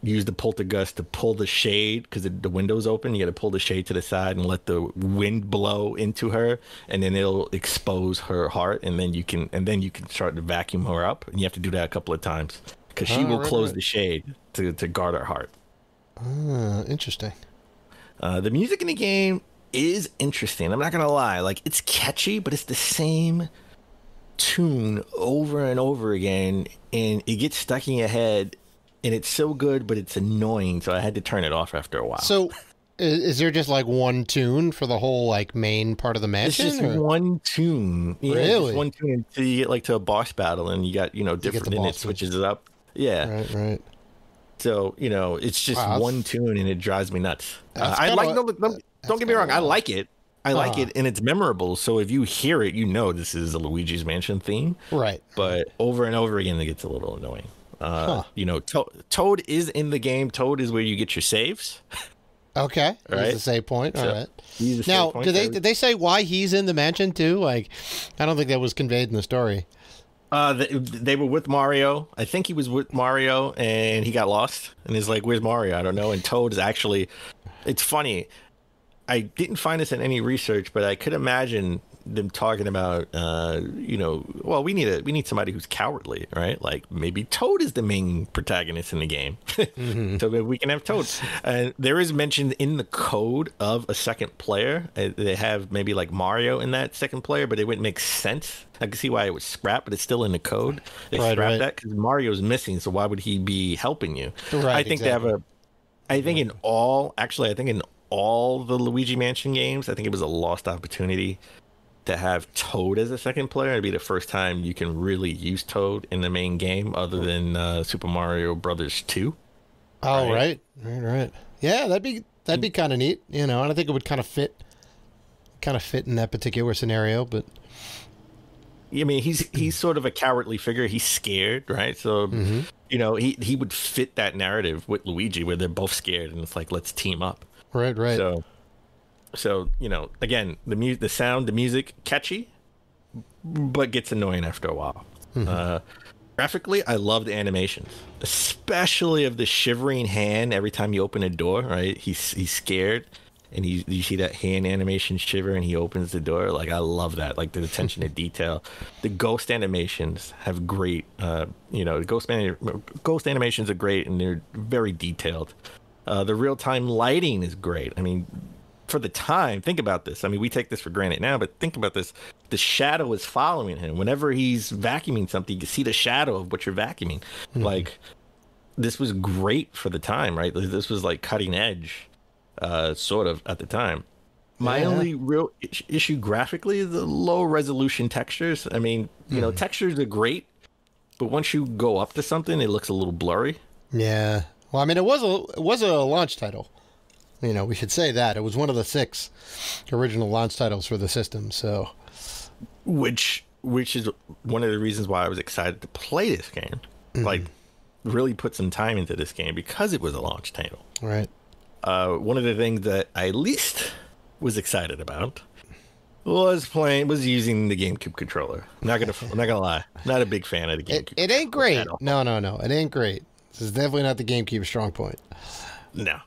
use the poltergust to pull the shade because the window's open. You got to pull the shade to the side and let the wind blow into her, and then it'll expose her heart, and then you can start to vacuum her up. And you have to do that a couple of times because she will close the shade to guard her heart. Interesting. The music in the game is interesting. I'm not gonna lie, like it's catchy, but it's the same tune over and over again, and it gets stuck in your head. And it's so good, but it's annoying, so I had to turn it off after a while. So, is there just like one tune for the whole like main part of the mansion? It's just one tune. Yeah, really? Just one tune until you get like to a boss battle, and you got different, and it switches it up. Yeah. Right. So it's just one tune, and it drives me nuts. Don't get me wrong, I like it. I like it, and it's memorable. So if you hear it, this is a Luigi's Mansion theme. Right. But over and over again, it gets a little annoying. Toad is in the game. Toad is where you get your saves. Okay, right. He's the save point. All right. Now, did they say why he's in the mansion too? Like, I don't think that was conveyed in the story. They were with Mario. I think he was with Mario, and he got lost. And he's like, "Where's Mario?" I don't know. And Toad is actually. It's funny. I didn't find this in any research, but I could imagine them talking about, well, we need somebody who's cowardly, right? Like maybe Toad is the main protagonist in the game, so maybe we can have Toad. And there is mentioned in the code of a second player. They have maybe like Mario in that second player, but it wouldn't make sense. I can see why it was scrapped, but it's still in the code. They scrapped that because Mario's missing, so why would he be helping you? Right. I think they have in all the Luigi Mansion games, I think it was a lost opportunity to have Toad as a second player. It'd be the first time you can really use Toad in the main game other than Super Mario Brothers 2. Oh, right. Yeah, that'd be kind of neat, and I think it would kind of fit in that particular scenario, but I mean, he's sort of a cowardly figure. He's scared, right? So, he would fit that narrative with Luigi where they're both scared and it's like, let's team up. Right. So again, the sound, the music, catchy, but gets annoying after a while. Graphically, I love the animations, especially of the shivering hand every time you open a door. Right, he's scared, and you see that hand animation shiver, and he opens the door. Like I love that, like the attention to detail. The ghost animations have great. The ghost animations are great, and they're very detailed. The real-time lighting is great. I mean, for the time, think about this. I mean, we take this for granted now, but think about this. The shadow is following him. Whenever he's vacuuming something, you can see the shadow of what you're vacuuming. Like, this was great for the time, right? This was like cutting edge, sort of, at the time. My only real issue graphically is the low-resolution textures. I mean, textures are great, but once you go up to something, it looks a little blurry. Yeah. Well, I mean, it was a launch title. We should say that. It was one of the 6 original launch titles for the system, so. Which is one of the reasons why I was excited to play this game. Like, really put some time into this game because it was a launch title. Right. One of the things that I least was excited about was using the GameCube controller. I'm not gonna lie. Not a big fan of the GameCube. It ain't great. No. It ain't great. This is definitely not the GameCube strong point. No.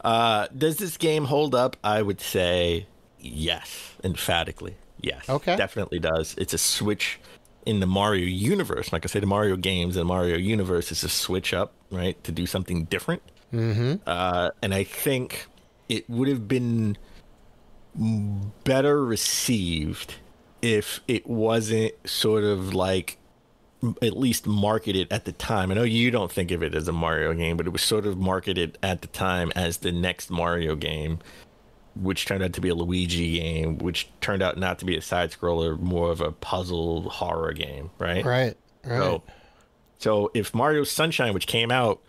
Does this game hold up? I would say yes, emphatically. Yes. Okay. Definitely does. It's a switch in the Mario universe. Like I say, the Mario games and Mario universe is a switch up, right, to do something different. And I think it would have been better received if it wasn't sort of like at least marketed at the time. I know you don't think of it as a Mario game, but it was sort of marketed at the time as the next Mario game, which turned out to be a Luigi game, which turned out not to be a side scroller, more of a puzzle horror game, right? Right. So if Mario Sunshine, which came out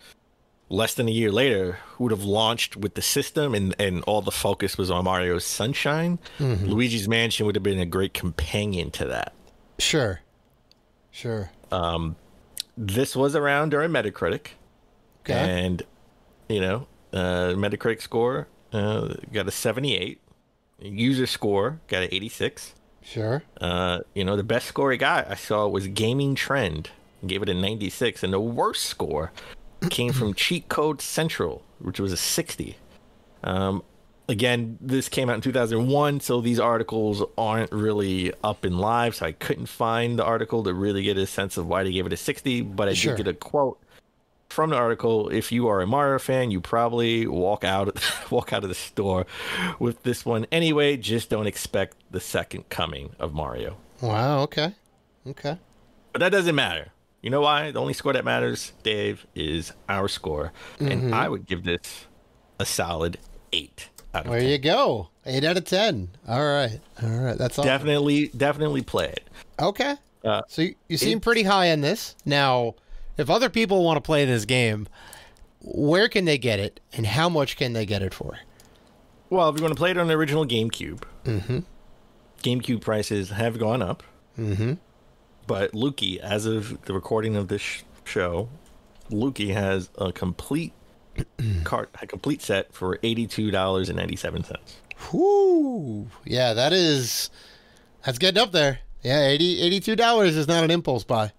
less than a year later, would have launched with the system and all the focus was on Mario Sunshine, Luigi's Mansion would have been a great companion to that. Sure. This was around during Metacritic. Okay. And, Metacritic score got a 78. User score got an 86. Sure. The best score it got, I saw, was Gaming Trend. Gave it a 96. And the worst score came from Cheat Code Central, which was a 60. Again, this came out in 2001, so these articles aren't really up and live, so I couldn't find the article to really get a sense of why they gave it a 60, but I did get a quote from the article. If you are a Mario fan, you probably walk out of the store with this one anyway. Just don't expect the second coming of Mario. Wow, okay. But that doesn't matter. You know why? The only score that matters, Dave, is our score. And I would give this a solid 8 out of 10. There you go. 8 out of 10. All right. That's awesome. Definitely play it. Okay. So you seem pretty high on this. Now, if other people want to play this game, where can they get it, and how much can they get it for? Well, if you want to play it on the original GameCube, GameCube prices have gone up. But Luigi, as of the recording of this show, Luigi has a complete set for $82.97. Whoo! Yeah, that's getting up there. Yeah, $82 is not an impulse buy.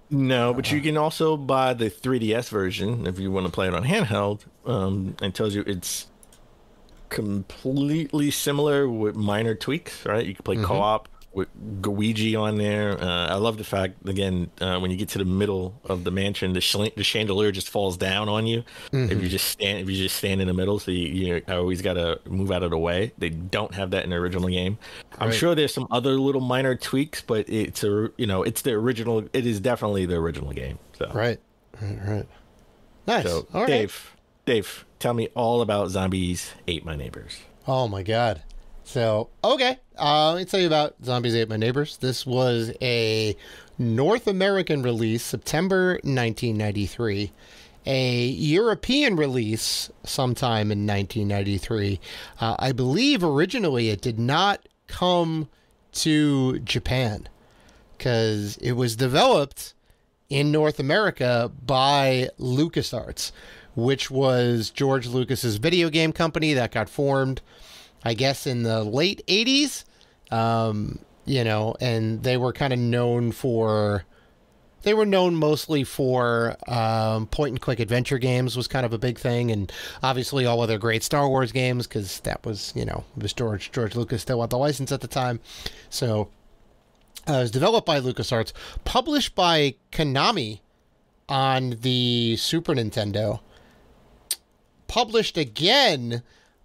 No, but you can also buy the 3DS version if you want to play it on handheld. It tells you it's completely similar with minor tweaks, right? You can play co-op with Luigi on there. I love the fact, again, when you get to the middle of the mansion, the chandelier just falls down on you if you just stand in the middle. So you always got to move out of the way. They don't have that in the original game. I'm sure there's some other little minor tweaks, but it's the original. It is definitely the original game. So. Right. Nice. So, all right. Dave, tell me all about Zombies Ate My Neighbors. Oh my God. So, okay, let me tell you about Zombies Ate My Neighbors. This was a North American release, September 1993. A European release sometime in 1993. I believe originally it did not come to Japan because it was developed in North America by LucasArts, which was George Lucas's video game company that got formed, I guess, in the late 80s, and they were kind of known mostly for point-and-click adventure games was kind of a big thing, and obviously all other great Star Wars games, because that was, it was George Lucas still had the license at the time. So it was developed by LucasArts, published by Konami on the Super Nintendo, published again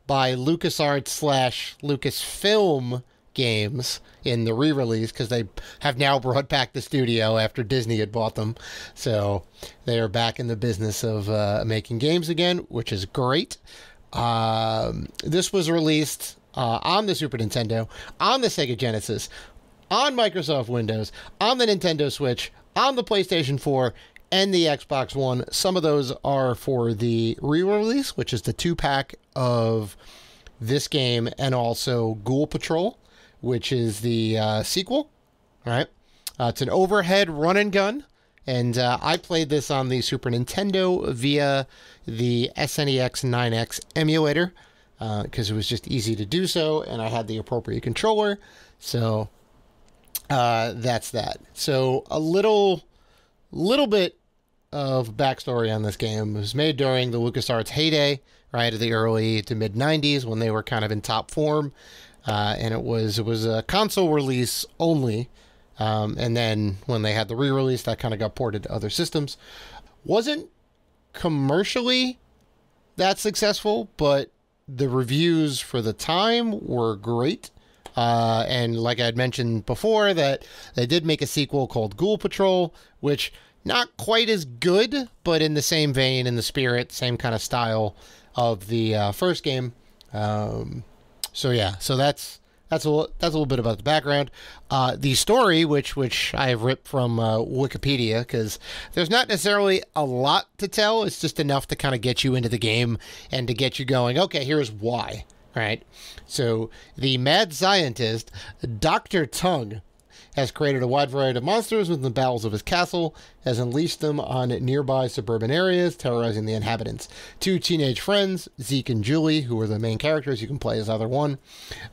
by LucasArts / Lucasfilm Games in the re-release, because they have now brought back the studio after Disney had bought them. So they are back in the business of making games again, which is great. This was released on the Super Nintendo, on the Sega Genesis, on Microsoft Windows, on the Nintendo Switch, on the PlayStation 4, and the Xbox One. Some of those are for the re-release, which is the 2-pack of this game, and also Ghoul Patrol, which is the sequel. All right. It's an overhead run and gun, and I played this on the Super Nintendo via the SNES 9X emulator because it was just easy to do so, and I had the appropriate controller. So that's that. So a little bit of backstory on this game. It was made during the LucasArts heyday, right, of the early to mid 90s, when they were kind of in top form, and it was a console release only, and then when they had the re-release, that kind of got ported to other systems. Wasn't commercially that successful, but the reviews for the time were great. And like I had mentioned before, that they did make a sequel called Ghoul Patrol, which not quite as good, but in the same vein, in the spirit, same kind of style of the first game. So yeah, so that's a little bit about the background. The story, which I have ripped from Wikipedia, because there's not necessarily a lot to tell. It's just enough to kind of get you into the game and to get you going, okay, here's why. Right? So the mad scientist, Dr. Tongue, has created a wide variety of monsters within the bowels of his castle, has unleashed them on nearby suburban areas, terrorizing the inhabitants. Two teenage friends, Zeke and Julie, who are the main characters, you can play as either one.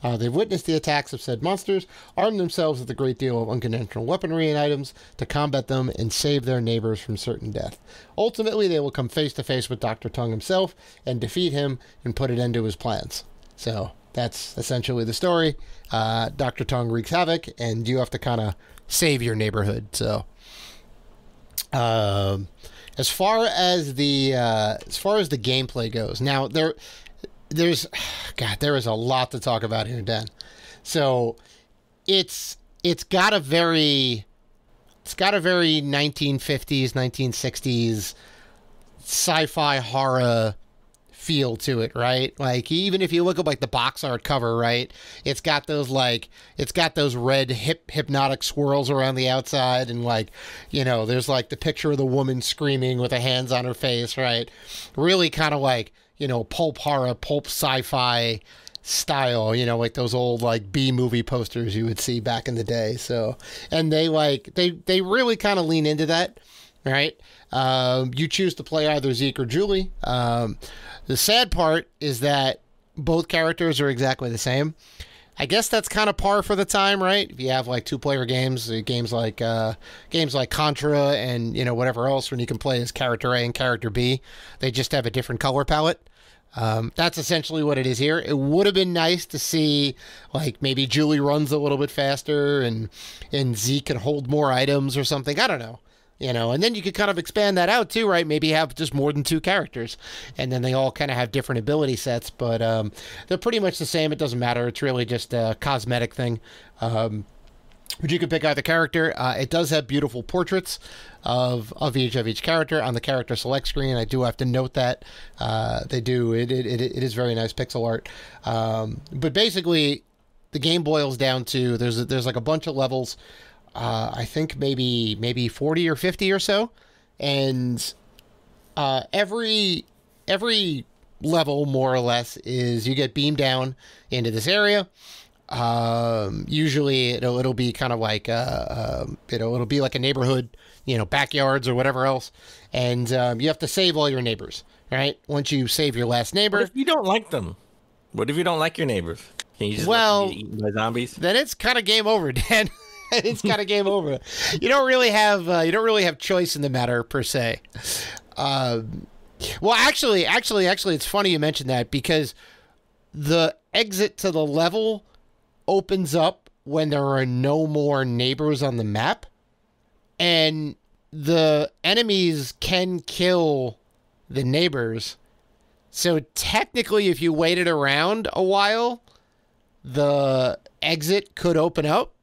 They've witnessed the attacks of said monsters, armed themselves with a great deal of unconventional weaponry and items to combat them and save their neighbors from certain death. Ultimately, they will come face to face with Dr. Tongue himself and defeat him and put an end to his plans. So that's essentially the story. Dr. Tongue wreaks havoc, and you have to kind of save your neighborhood. So, as far as the gameplay goes, now there is a lot to talk about here, Dan. So, it's got a very 1950s, 1960s sci-fi horror feel to it, right? Like, even if you look at like the box art cover, right, it's got those red hypnotic swirls around the outside, and like, you know, there's like the picture of the woman screaming with her hands on her face, right? Really kind of like, you know, pulp horror, pulp sci-fi style, you know, like those old like B movie posters you would see back in the day. So, and they really kind of lean into that, right? You choose to play either Zeke or Julie. The sad part is that both characters are exactly the same. I guess that's kind of par for the time, right? If you have like two-player games like Contra and, you know, whatever else, when you can play as character A and character B, they just have a different color palette. That's essentially what it is here. It would have been nice to see, like, maybe Julie runs a little bit faster and Zeke can hold more items or something. I don't know. You know, and then you could kind of expand that out too, right? Maybe have just more than two characters, and then they all kind of have different ability sets, but they're pretty much the same. It doesn't matter. It's really just a cosmetic thing. But you can pick either character. It does have beautiful portraits of each character on the character select screen. I do have to note that they do. It is very nice pixel art. But basically, the game boils down to there's like a bunch of levels. I think maybe 40 or 50 or so, and every level, more or less, is you get beamed down into this area. Usually it'll be kind of like it'll be like a neighborhood, you know, backyards or whatever else, and you have to save all your neighbors. Right? Once you save your last neighbor, what if you don't like them? What if you don't like your neighbors? Can you just let them get eaten by zombies? Then it's kind of game over, Dan. It's kind of game over. You don't really have choice in the matter per se. Well, actually, it's funny you mentioned that, because the exit to the level opens up when there are no more neighbors on the map, and the enemies can kill the neighbors. So technically, if you waited around a while, the exit could open up.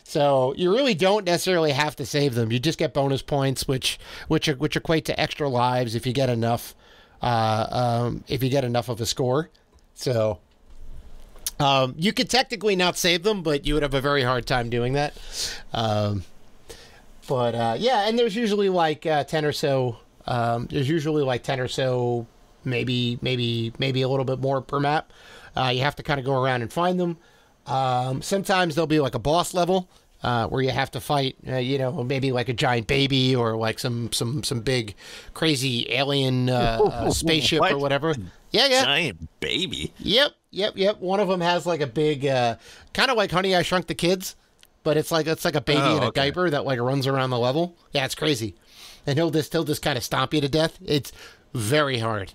So you really don't necessarily have to save them. You just get bonus points, which equate to extra lives if you get enough. If you get enough of a score, so you could technically not save them, but you would have a very hard time doing that. Yeah, and there's usually like 10 or so. Maybe a little bit more per map. You have to kind of go around and find them. Sometimes there'll be like a boss level where you have to fight, you know, maybe like a giant baby or like some big crazy alien spaceship or whatever. Yeah. Giant baby. Yep. One of them has like a big, kind of like Honey, I Shrunk the Kids, but it's like a baby in a diaper that like runs around the level. Yeah, it's crazy, and he'll just kind of stomp you to death. It's very hard.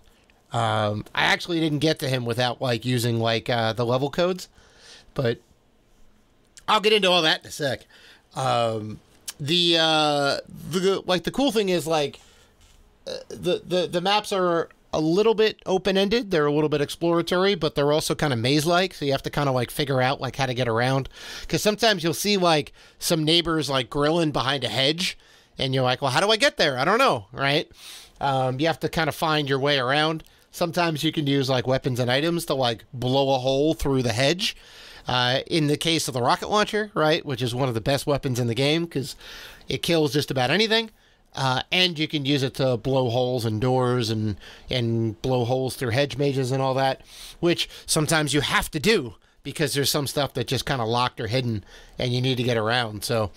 I actually didn't get to him without like using like the level codes. But I'll get into all that in a sec. The cool thing is, like, the maps are a little bit open-ended. They're a little bit exploratory, but they're also kind of maze-like. So you have to kind of like figure out like how to get around. Because sometimes you'll see like some neighbors like grilling behind a hedge, and you're like, well, how do I get there? I don't know, right? You have to kind of find your way around. Sometimes you can use like weapons and items to like blow a hole through the hedge. In the case of the rocket launcher, right, which is one of the best weapons in the game because it kills just about anything. And you can use it to blow holes in doors and blow holes through hedge mazes and all that, which sometimes you have to do because there's some stuff that just kind of locked or hidden and you need to get around. So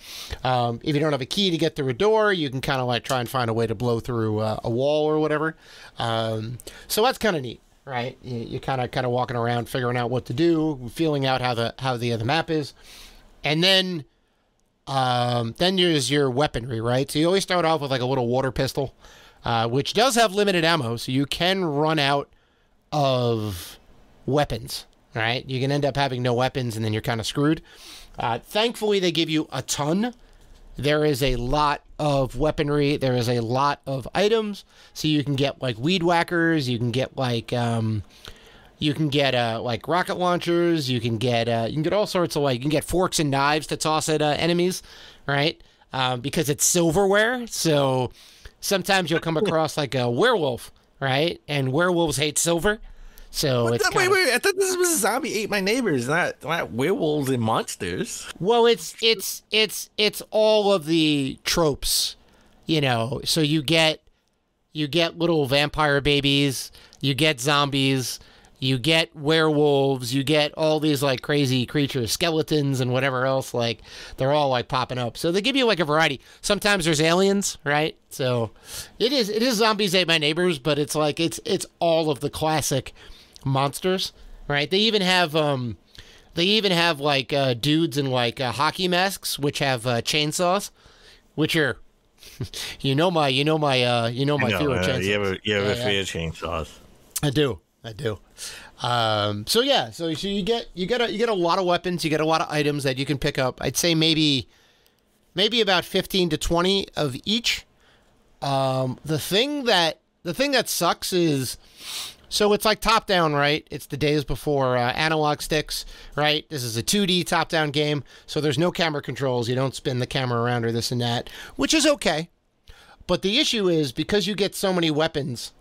if you don't have a key to get through a door, you can kind of like try and find a way to blow through a wall or whatever. So that's kind of neat, right? You kind of walking around, figuring out what to do, feeling out how the map is. And then there's your weaponry, right? So you always start off with like a little water pistol, which does have limited ammo, so you can run out of weapons, right? You can end up having no weapons, and then you're kind of screwed. Thankfully, they give you a ton. There is a lot of weaponry. There is a lot of items, so you can get like weed whackers. You can get like like rocket launchers. You can get all sorts of like, you can get forks and knives to toss at enemies, right? Because it's silverware. So sometimes you'll come across like a werewolf, right? And werewolves hate silver. So wait, I thought this was Zombie Ate My Neighbors, not werewolves and monsters. Well, it's all of the tropes, you know. So you get little vampire babies, you get zombies, you get werewolves, you get all these like crazy creatures, skeletons and whatever else, like they're all like popping up. So they give you like a variety. Sometimes there's aliens, right? So it is Zombies Ate My Neighbors, but it's like it's all of the classic monsters, right? They even have like dudes in like hockey masks which have chainsaws, which are you know my fear of chainsaws. You ever fear chainsaws? I do. So you get a lot of weapons, you get a lot of items that you can pick up. I'd say maybe about 15 to 20 of each. The thing that sucks is, so it's like top down, right? It's the days before analog sticks, right? This is a 2D top down game, so there's no camera controls. You don't spin the camera around or this and that, which is okay. But the issue is because you get so many weapons,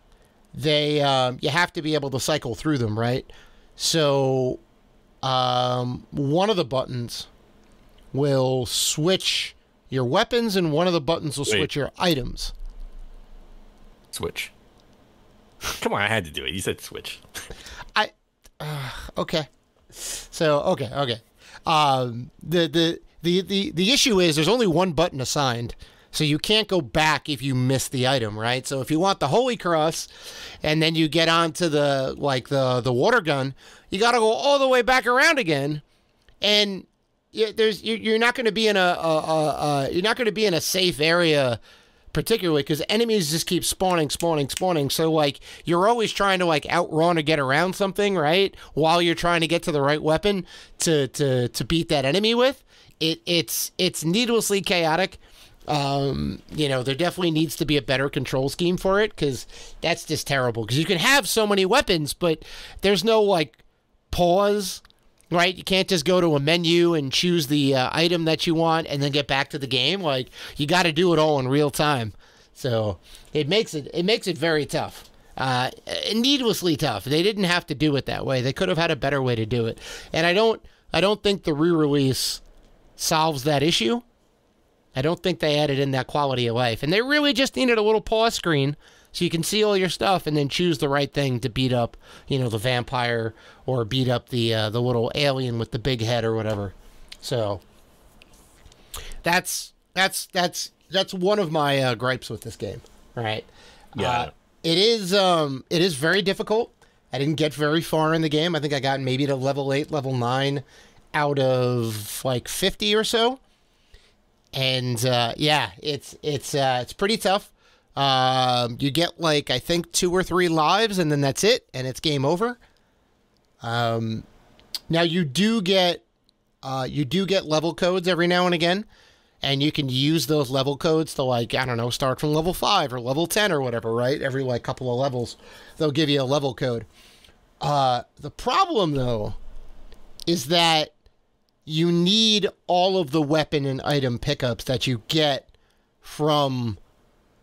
you have to be able to cycle through them, right? So one of the buttons will switch your weapons and one of the buttons will switch your items. Switch. Come on, I had to do it. You said switch. Okay. So okay. The issue is there's only one button assigned. So you can't go back if you miss the item, right? So if you want the Holy Cross and then you get onto the water gun, you got to go all the way back around again. And you're not going to be in a safe area particularly because enemies just keep spawning. So like you're always trying to like outrun or get around something, right? While you're trying to get to the right weapon to beat that enemy with. It's needlessly chaotic. There definitely needs to be a better control scheme for it because that's just terrible. Because you can have so many weapons, but there's no like pause, right? You can't just go to a menu and choose the item that you want and then get back to the game. Like you got to do it all in real time. So it makes it very tough. Needlessly tough. They didn't have to do it that way. They could have had a better way to do it. And I don't think the re-release solves that issue. I don't think they added in that quality of life. And they really just needed a little pause screen so you can see all your stuff and then choose the right thing to beat up, the vampire or beat up the little alien with the big head or whatever. So that's one of my gripes with this game, right? Yeah. It is very difficult. I didn't get very far in the game. I think I got maybe to level 8, level 9 out of like 50 or so. And it's pretty tough. You get like I think 2 or 3 lives, and then that's it, and it's game over. Now you do get level codes every now and again, and you can use those level codes to, like, I don't know, start from level 5 or level 10 or whatever, right? Every, like, couple of levels, they'll give you a level code. The problem, though, is that you need all of the weapon and item pickups that you get from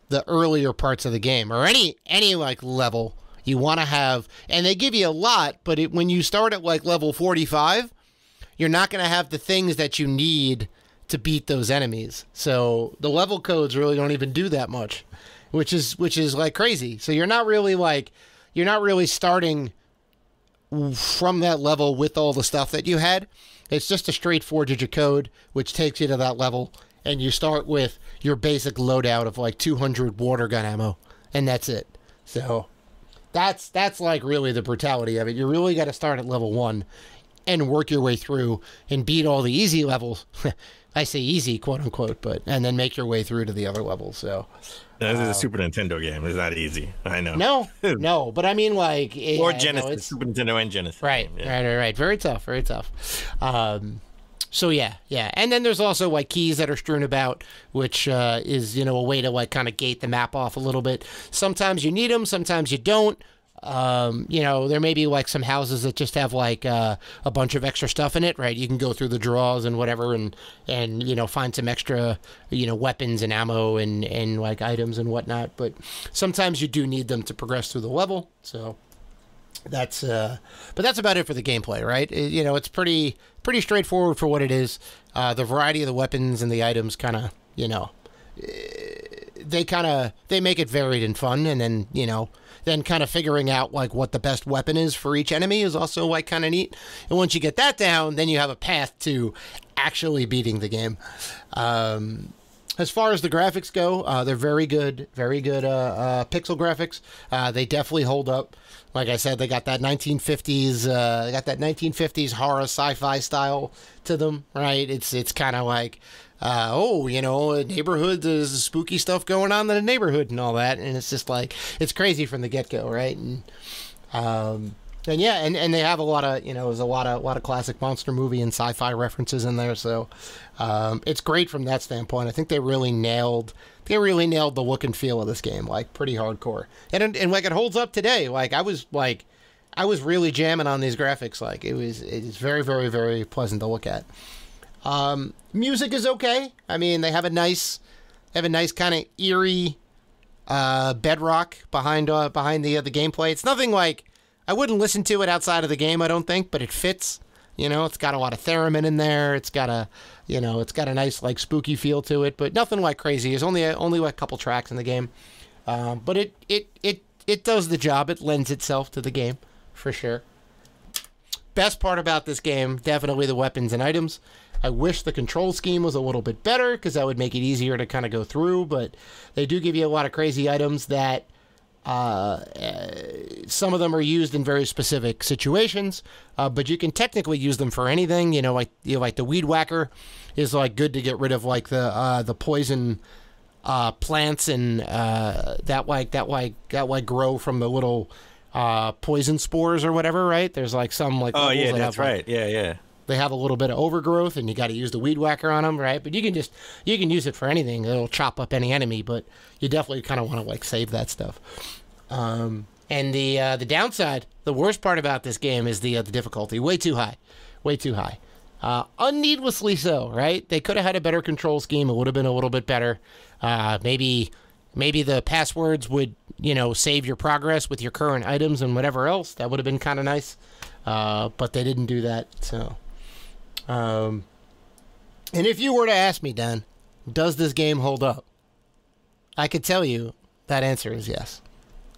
the earlier parts of the game, or any like level you want to have, and they give you a lot, but when you start at like level 45, you're not going to have the things that you need to beat those enemies. So the level codes really don't even do that much, which is like crazy. So you're not really starting from that level with all the stuff that you had. It's just a straight 4-digit code, which takes you to that level, and you start with your basic loadout of like 200 water gun ammo, and that's it. So that's like really the brutality of it. You really got to start at level 1 and work your way through and beat all the easy levels. I say easy, quote unquote, and then make your way through to the other levels. So this is a Super Nintendo game. It's not easy. I know. No, but I mean, like, or Genesis, Super Nintendo and Genesis. Right, yeah. right. Very tough. So yeah. And then there's also like keys that are strewn about, which is, a way to like kind of gate the map off a little bit. Sometimes you need them, sometimes you don't. There may be like some houses that just have like a bunch of extra stuff in it, right? You can go through the drawers and whatever and find some extra, weapons and ammo and like items and whatnot. But sometimes you do need them to progress through the level. So that's about it for the gameplay, right? It's pretty straightforward for what it is. The variety of the weapons and the items kind of, they make it varied and fun. And then, then kind of figuring out like what the best weapon is for each enemy is also like kind of neat. And once you get that down, then you have a path to actually beating the game. As far as the graphics go, they're very good pixel graphics. They definitely hold up. Like I said, they got that 1950s horror sci-fi style to them, right? It's kind of like, a neighborhood, there's spooky stuff going on in the neighborhood and all that, and it's just like, it's crazy from the get-go, right? And they have a lot of, there's a lot of classic monster movie and sci-fi references in there, so it's great from that standpoint. I think they really nailed the look and feel of this game, like pretty hardcore, and like it holds up today. Like I was really jamming on these graphics. Like it's very, very, very pleasant to look at. Music is okay. I mean, they have a nice kind of eerie bedrock behind the gameplay. It's nothing like, I wouldn't listen to it outside of the game, I don't think, but it fits. It's got a lot of theremin in there. It's got a nice like spooky feel to it, but nothing like crazy. There's only like a couple tracks in the game, but it does the job. It lends itself to the game for sure. Best part about this game, definitely the weapons and items. I wish the control scheme was a little bit better because that would make it easier to kind of go through, but they do give you a lot of crazy items that some of them are used in very specific situations, but you can technically use them for anything. Like the weed whacker is like good to get rid of like the poison plants and that grow from the little poison spores or whatever, right? There's like some like that's right. Yeah. They have a little bit of overgrowth, and you got to use the weed whacker on them, right? But you can use it for anything. It'll chop up any enemy, but you definitely kind of want to like save that stuff. And the downside, the worst part about this game is the difficulty. Way too high. Unneedlessly so, right? They could have had a better control scheme. It would have been a little bit better. Maybe the passwords would, save your progress with your current items and whatever else. That would have been kind of nice. But they didn't do that, so. And if you were to ask me, Dan, does this game hold up? I could tell you that answer is yes.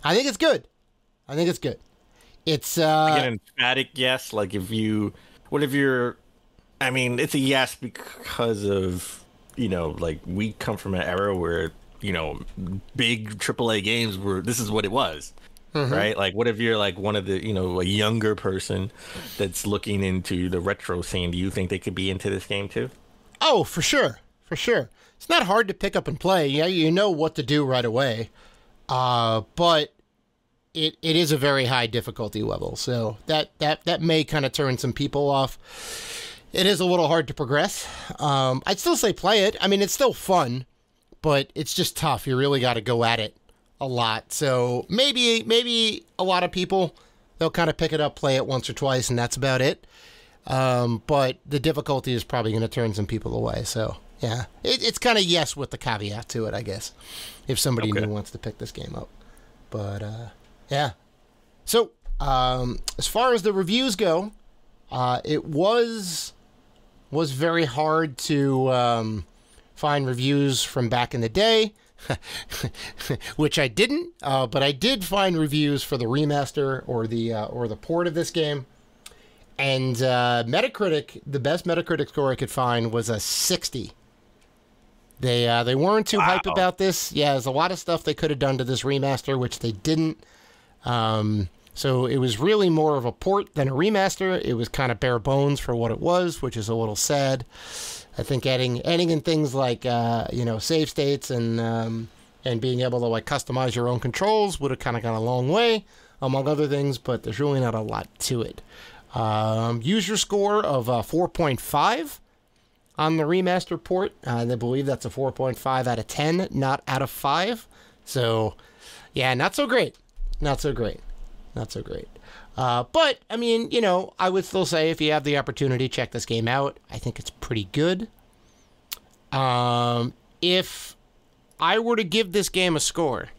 I think it's good. It's like an emphatic yes. Like it's a yes because of, like we come from an era where, big AAA games this is what it was. Mm-hmm. Right? Like, what if you're like one of the, a younger person that's looking into the retro scene? Do you think they could be into this game too? Oh, for sure. It's not hard to pick up and play. Yeah, you know what to do right away. But it is a very high difficulty level. So that may kind of turn some people off. it is a little hard to progress. I'd still say play it. I mean, it's still fun, but it's just tough. You really got to go at it a lot. So maybe a lot of people, they'll kind of pick it up, play it once or twice, and that's about it. But the difficulty is probably going to turn some people away. So yeah, it's kind of yes with the caveat to it, I guess, if somebody new wants to pick this game up. But yeah. So as far as the reviews go, it was very hard to find reviews from back in the day, which I didn't. But I did find reviews for the remaster or the port of this game. And Metacritic, the best Metacritic score I could find was a 60. They weren't too hype about this. Yeah, there's a lot of stuff they could have done to this remaster, which they didn't. So it was really more of a port than a remaster. It was kind of bare bones for what it was, which is a little sad. I think adding in things like save states and being able to like customize your own controls would have kind of gone a long way, among other things. But there's really not a lot to it. User score of 4.5 on the remaster port. I believe that's a 4.5 out of 10, not out of 5. So, yeah, not so great. Not so great. But, I mean, I would still say if you have the opportunity, check this game out. I think it's pretty good. If I were to give this game a score,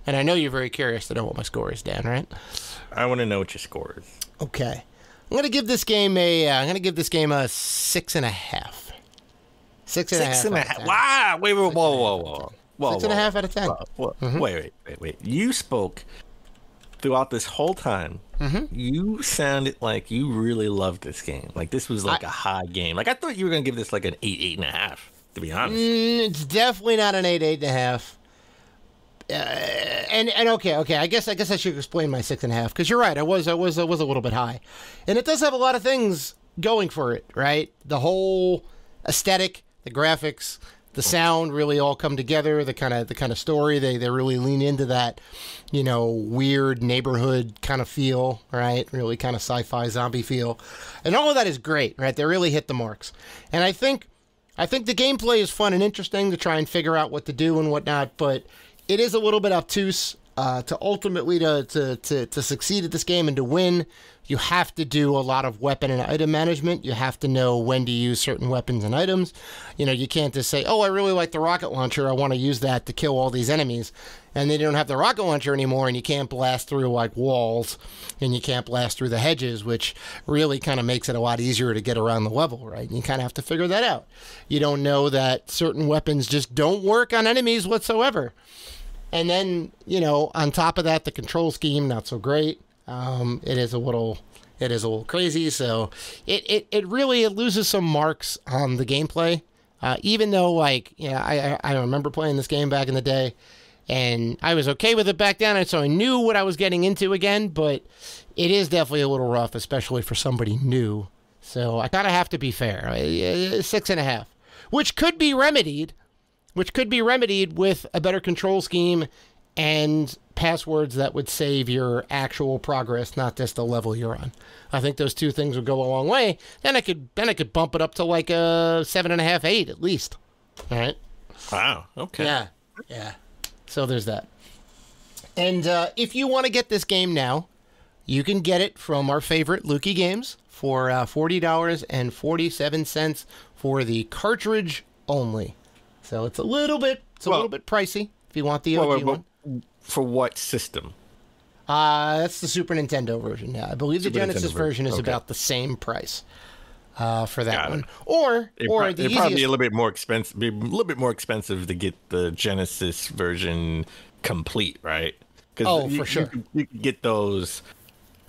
and I know you're very curious to know what my score is, Dan, right? I want to know what your score is. Okay. I'm gonna give this game a 6.5. 6.5. Wow! Wait! Whoa! 6.5 out of 10. Mm-hmm. Wait! You spoke throughout this whole time. Mm-hmm. You sounded like you really loved this game. Like this was like a high game. Like I thought you were gonna give this like an 8.5. To be honest, it's definitely not an 8.5. And okay. I guess I should explain my 6.5 because you're right. I was a little bit high, and it does have a lot of things going for it, right? The whole aesthetic, the graphics, the sound really all come together. The kind of story they really lean into that, weird neighborhood kind of feel, right? Really kind of sci-fi zombie feel, and all of that is great, right? They really hit the marks, and I think the gameplay is fun and interesting to try and figure out what to do and whatnot, but it is a little bit obtuse to ultimately to succeed at this game and to win. You have to do a lot of weapon and item management. You have to know when to use certain weapons and items. You can't just say, "Oh, I really like the rocket launcher. I want to use that to kill all these enemies," and then you don't have the rocket launcher anymore, and you can't blast through like walls, and you can't blast through the hedges, which really kind of makes it a lot easier to get around the level, right? And you kind of have to figure that out. You don't know that certain weapons just don't work on enemies whatsoever. And then, on top of that, the control scheme, not so great. It is a little crazy. So it really loses some marks on the gameplay. Even though, I remember playing this game back in the day, and I was okay with it back then, and so I knew what I was getting into again. But it is definitely a little rough, especially for somebody new. So I kind of have to be fair. 6.5, which could be remedied. With a better control scheme and passwords that would save your actual progress, not just the level you're on. I think those two things would go a long way. Then I could bump it up to like a 7.5, 8 at least. All right. Wow. Okay. Yeah. So there's that. And if you want to get this game now, you can get it from our favorite Luigi Games for $40.47 for the cartridge only. So it's a little bit pricey if you want the OG one. For what system? That's the Super Nintendo version. Yeah, I believe the Genesis version is about the same price for that one. Or the easiest. Probably be a little bit more expensive. Be a little bit more expensive to get the Genesis version complete, right? For sure. You can get those.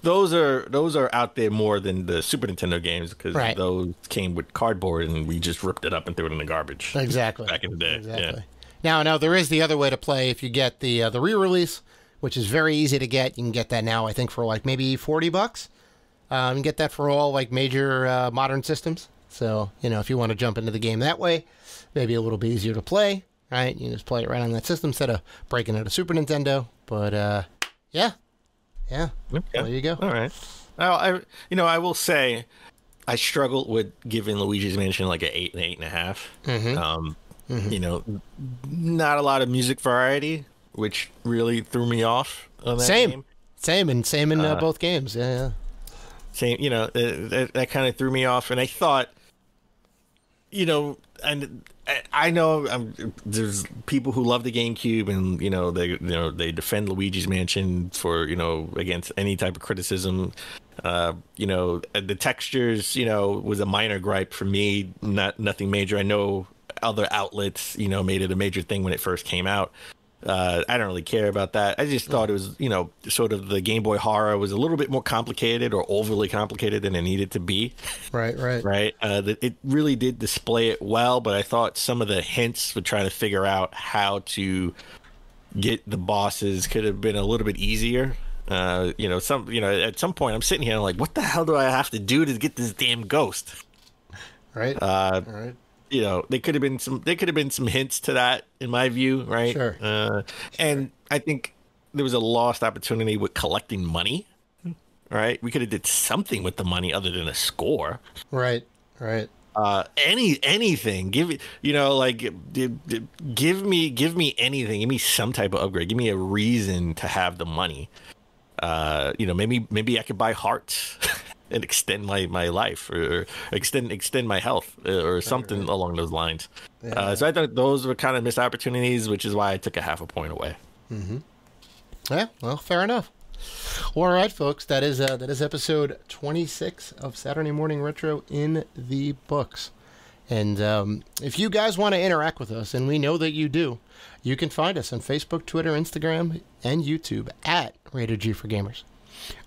Those are out there more than the Super Nintendo games because those came with cardboard and we just ripped it up and threw it in the garbage. Exactly. Back in the day. Exactly. Yeah. Now there is the other way to play if you get the re-release, which is very easy to get. You can get that now, I think, for like maybe $40. You can get that for all like major modern systems. So if you want to jump into the game that way, maybe a little bit easier to play. Right? You can just play it right on that system instead of breaking out a Super Nintendo. But yeah. Okay. There you go. All right. Well, I will say, I struggled with giving Luigi's Mansion like an 8 and 8.5. You know, not a lot of music variety, which really threw me off on that game. Same in both games. Yeah. Same, you know, that kind of threw me off, and I thought, you know, and I know there's people who love the GameCube, and they defend Luigi's Mansion for, against any type of criticism. The textures, was a minor gripe for me, nothing major. I know other outlets, made it a major thing when it first came out. I don't really care about that. I just thought it was, sort of the Game Boy horror was a little bit more complicated or overly complicated than it needed to be. Right. It really did display it well, but I thought some of the hints for trying to figure out how to get the bosses could have been a little bit easier. At some point I'm sitting here like, what the hell do I have to do to get this damn ghost? Right. Right. There could have been some hints to that in my view, right? Sure. And I think there was a lost opportunity with collecting money, right? We could have did something with the money other than a score. Right. Anything. Give me anything. Give me some type of upgrade. Give me a reason to have the money. Maybe I could buy hearts and extend my life or extend my health or something along those lines. Yeah. So I thought those were kind of missed opportunities, which is why I took a half a point away. Mm-hmm. Yeah, well, fair enough. Well, all right, folks, that is episode 26 of Saturday Morning Retro in the books. And if you guys want to interact with us, and we know that you do, you can find us on Facebook, Twitter, Instagram, and YouTube at Rated G for Gamers.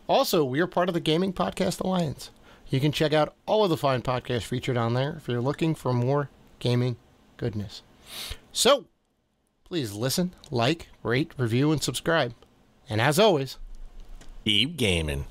Also, we are part of the Gaming Podcast Alliance. You can check out all of the fine podcasts featured on there if you're looking for more gaming goodness. So, please listen, like, rate, review, and subscribe. And as always, keep gaming.